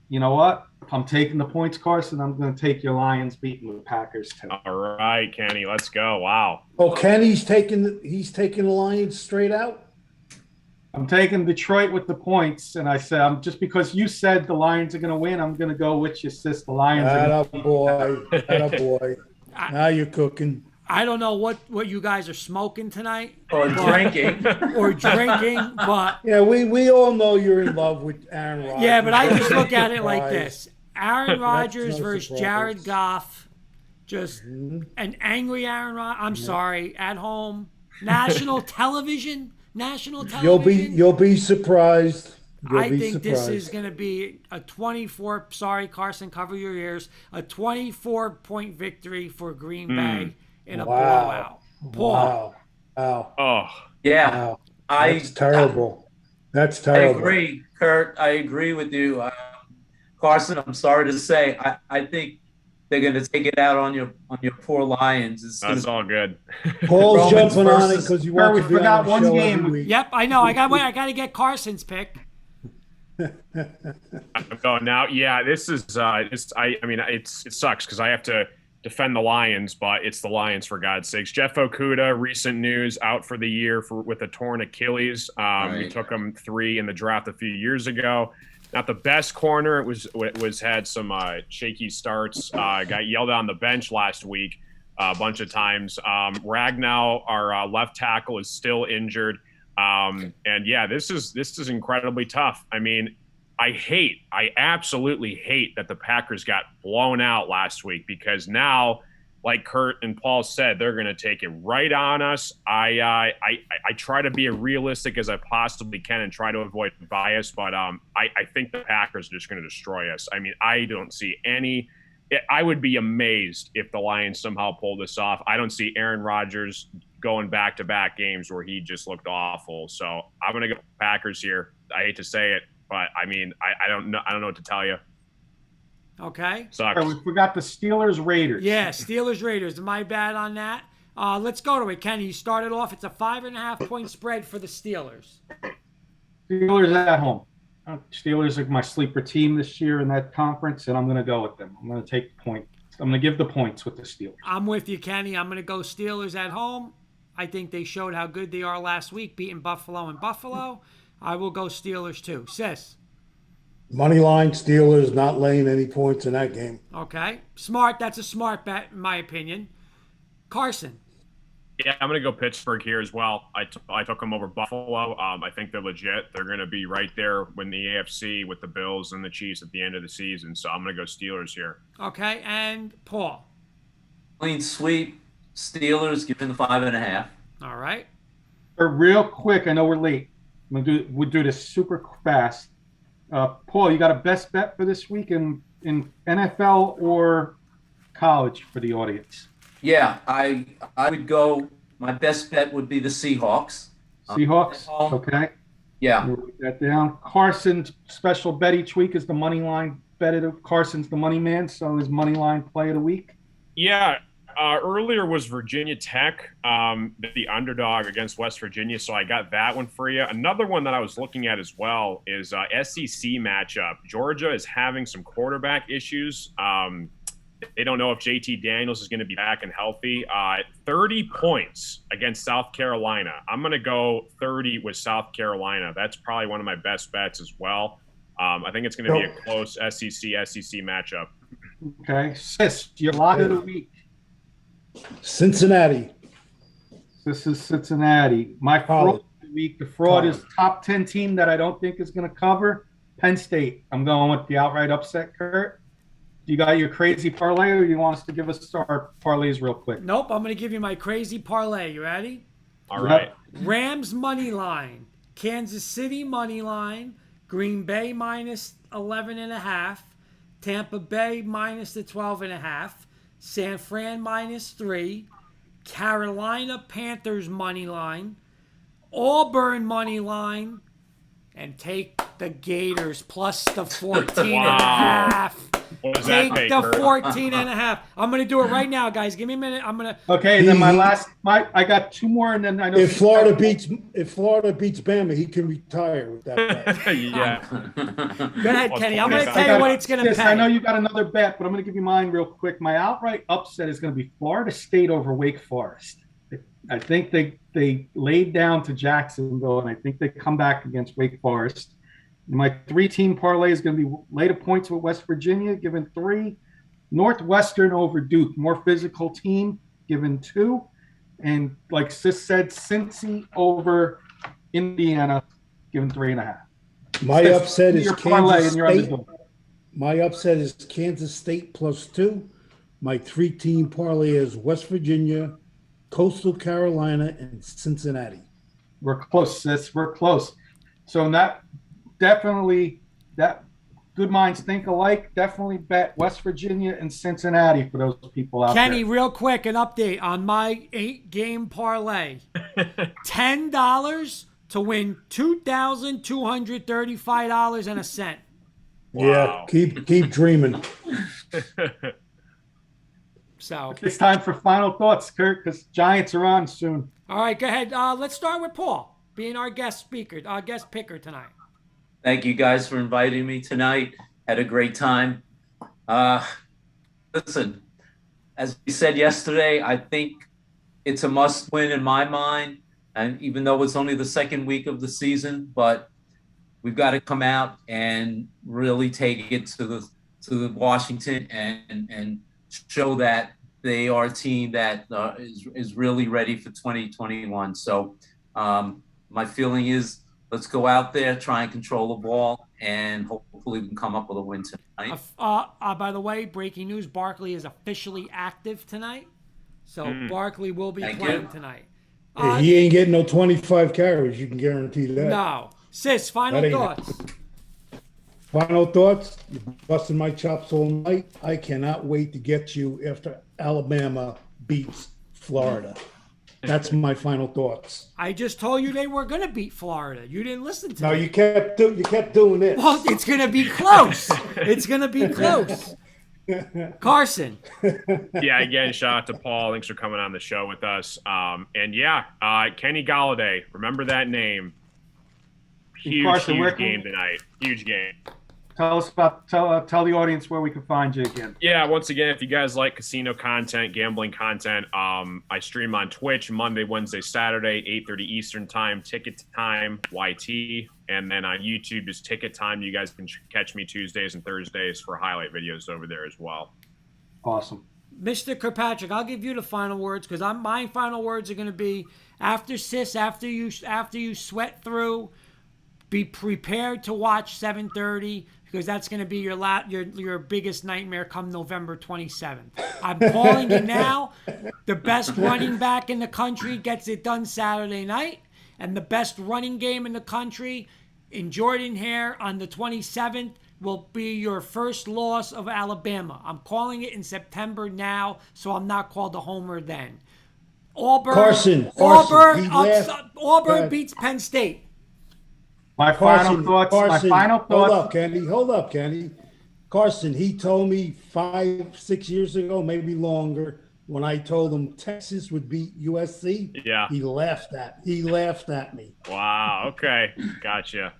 you know what? If I'm taking the points, Carson, I'm going to take your Lions beating the Packers too. All right, Kenny. Let's go. Wow. Oh, Kenny's taking the Lions straight out? I'm taking Detroit with the points, and I said just because you said the Lions are going to win, I'm going to go with your sis. The Lions are going to Attaboy. Now you're cooking. I don't know what you guys are smoking tonight. Or drinking. But Yeah, we all know you're in love with Aaron Rodgers. yeah, but I just look at it like Surprise. this. Aaron Rodgers no versus surprise. Jared Goff. Just an angry Aaron Rodgers. I'm sorry, at home, national television. You'll be surprised. I think this is going to be a 24. Sorry, Carson, cover your ears. A 24-point victory for Green Bay in a blowout. Paul. Wow. Oh, Yeah, Wow. That's terrible. That's I terrible. agree, Kurt. I agree with you, Carson. I'm sorry to say, I think they're going to take it out on your poor Lions. that's all good. Paul's Romans jumping on it versus- because you want we to be forgot on the one show game. every week. Yep, I know. I got to get Carson's pick. I'm going now. Yeah, this is. I mean, it sucks because I have to defend the Lions, but it's the Lions for God's sakes. Jeff Okudah, recent news, out for the year with a torn Achilles. We took him 3 in the draft a few years ago. Not the best corner. It was had some shaky starts. Got yelled out on the bench last week a bunch of times. Ragnow, our left tackle, is still injured. And yeah, this is incredibly tough. I mean, I absolutely hate that the Packers got blown out last week, because now, like Kurt and Paul said, they're going to take it right on us. I try to be as realistic as I possibly can and try to avoid bias, but I think the Packers are just going to destroy us. I mean, I don't see any. I would be amazed if the Lions somehow pull this off. I don't see Aaron Rodgers going back-to-back games where he just looked awful. So I'm going to go Packers here. I hate to say it, but I mean, I don't know. I don't know what to tell you. Okay. Sucks. We forgot the Steelers Raiders. Yeah, Steelers Raiders. My bad on that. Let's go to it, Kenny. You started off. It's a 5.5-point spread for the Steelers. Steelers at home. Steelers are my sleeper team this year in that conference, and I'm going to go with them. I'm going to take the point. I'm going to give the points with the Steelers. I'm with you, Kenny. I'm going to go Steelers at home. I think they showed how good they are last week, beating Buffalo in Buffalo. I will go Steelers too. Sis. Moneyline Steelers, not laying any points in that game. Okay. Smart. That's a smart bet, in my opinion. Carson. Yeah, I'm going to go Pittsburgh here as well. I took them over Buffalo. I think they're legit. They're going to be right there in the AFC with the Bills and the Chiefs at the end of the season. So I'm going to go Steelers here. Okay. And Paul. Clean sweep. Steelers giving the 5.5. All right. Real quick, I know we're late. We'll do this super fast. Paul, you got a best bet for this week in NFL or college for the audience? Yeah, I would go. My best bet would be the Seahawks. Seahawks? Okay. Yeah. We'll put that down. Carson's special bet each week is the money line bet. Carson's the money man, so his money line play of the week. Yeah. Earlier was Virginia Tech, the underdog against West Virginia, so I got that one for you. Another one that I was looking at as well is SEC matchup. Georgia is having some quarterback issues. They don't know if JT Daniels is going to be back and healthy. 30 points against South Carolina. I'm going to go 30 with South Carolina. That's probably one of my best bets as well. I think it's going to be a close SEC matchup. Okay. Sis, your lock of the week. Cincinnati. This is Cincinnati. My fraud of the week. The fraud is top 10 team that I don't think is going to cover. Penn State. I'm going with the outright upset, Kurt. You got your crazy parlay, or you want us to give us our parlays real quick? Nope. I'm going to give you my crazy parlay. You ready? All right. Rams money line, Kansas City money line, Green Bay minus 11.5, Tampa Bay minus the 12.5, San Fran minus 3, Carolina Panthers money line, Auburn money line, and take the Gators plus the 14.5. What does that Take pay, the Kurt? 14.5. I'm going to do it right now, guys. Give me a minute. I'm going to. Okay, and then I got two more, and then I know If Florida beats Bama, he can retire with that bet. Yeah. Go ahead, Kenny. I'm going to tell you what it's going to pay. I know you got another bet, but I'm going to give you mine real quick. My outright upset is going to be Florida State over Wake Forest. I think they laid down to Jacksonville, and I think they come back against Wake Forest. My 3-team parlay is going to be later points with West Virginia, given 3. Northwestern over Duke, more physical team, given 2. And like Sis said, Cincy over Indiana, given 3.5. My upset is Your parlay Kansas and you're State. underdog. My upset is Kansas State plus 2. My 3-team parlay is West Virginia, Coastal Carolina, and Cincinnati. We're close, sis. We're close. So that good minds think alike. Definitely bet West Virginia and Cincinnati for those people out Kenny, there. real quick, an update on my 8-game parlay. $10 to win $2,235.01. Yeah, keep dreaming. So It's time for final thoughts, Kurt, because Giants are on soon. all right, go ahead. Let's start with Paul, being our guest speaker, our guest picker tonight. Thank you guys for inviting me tonight. Had a great time. Listen, as we said yesterday, I think it's a must win in my mind. And even though it's only the second week of the season, but we've got to come out and really take it to the Washington and show that they are a team that is really ready for 2021. So my feeling is let's go out there, try and control the ball, and hopefully we can come up with a win tonight. By the way, breaking news, Barkley is officially active tonight. So Barkley will be playing tonight. Hey, he ain't getting no 25 carries. You can guarantee that. No. Sis, final thoughts. Final thoughts. You're busting my chops all night. I cannot wait to get you after Alabama beats Florida. That's my final thoughts. I just told you they were going to beat Florida. You didn't listen to me. No, you kept doing it. Well, it's going to be close. It's going to be close. Carson. Yeah, again, shout out to Paul. Thanks for coming on the show with us. Kenny Galladay. Remember that name. Huge game tonight. Huge game. Tell the audience where we can find you again. Yeah, once again, if you guys like casino content, gambling content, I stream on Twitch Monday, Wednesday, Saturday, 8:30 Eastern Time, Ticket Time, YT. And then on YouTube is Ticket Time. You guys can catch me Tuesdays and Thursdays for highlight videos over there as well. Awesome. Mr. Kirkpatrick, I'll give you the final words because my final words are going to be after you sweat through, be prepared to watch 7:30 because that's going to be your biggest nightmare come November 27th. I'm calling it now. The best running back in the country gets it done Saturday night, and the best running game in the country in Jordan Hare on the 27th will be your first loss of Alabama. I'm calling it in September now, so I'm not called a homer then. Auburn beats Penn State. My final thoughts. Hold up, Kenny. Carson, he told me 5-6 years ago, maybe longer, when I told him Texas would beat USC. Yeah. He laughed at me. Wow. Okay. Gotcha.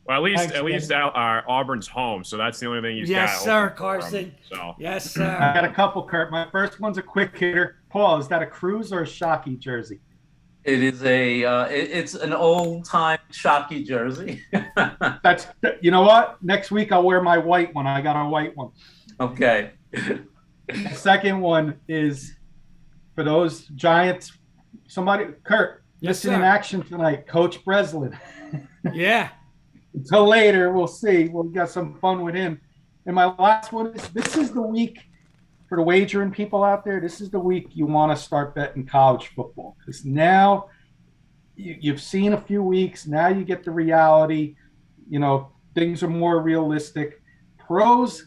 Well, at least Auburn's home, so that's the only thing he's got. Yes, sir, Carson. So. Yes, sir. I got a couple, Kurt. My first one's a quick hitter. Paul, is that a Cruz or a Shockey jersey? It is it's an old time Shockey jersey. That's, you know what? Next week I'll wear my white one. I got a white one. Okay. The second one is for those Giants. Kurt, Yes, listen in action tonight. Coach Breslin. Yeah. Until later, we'll see. We'll get some fun with him. And my last one is this is the week for the wagering people out there. This is the week you want to start betting college football because now you've seen a few weeks. Now you get the reality. You know, things are more realistic. Pros,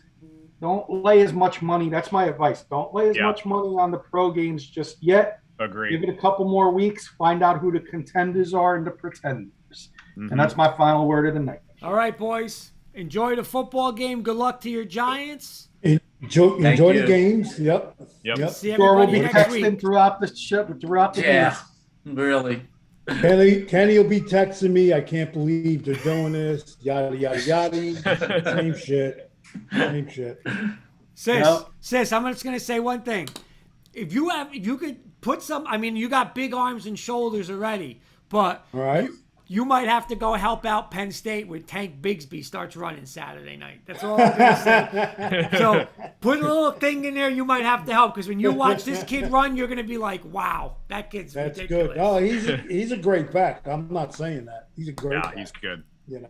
don't lay as much money. That's my advice. Don't lay as much money on the pro games just yet. Agreed. Give it a couple more weeks. Find out who the contenders are and the pretenders. Mm-hmm. And that's my final word of the night. All right, boys. Enjoy the football game. Good luck to your Giants. Enjoy the games. Yep. See Sure, we'll be everybody next texting week. throughout the Yeah, game. really. Kenny will be texting me. I can't believe they're doing this. Yada yada yada. Same shit. Sis, I'm just gonna say one thing. If you could put some. I mean, you got big arms and shoulders already, but all right. You might have to go help out Penn State when Tank Bigsby starts running Saturday night. That's all I'm going to say. So put a little thing in there you might have to help because when you watch this kid run, you're going to be like, wow, that kid's ridiculous. Good. Oh, he's a great back. I'm not saying that. He's a great back. He's good. You know.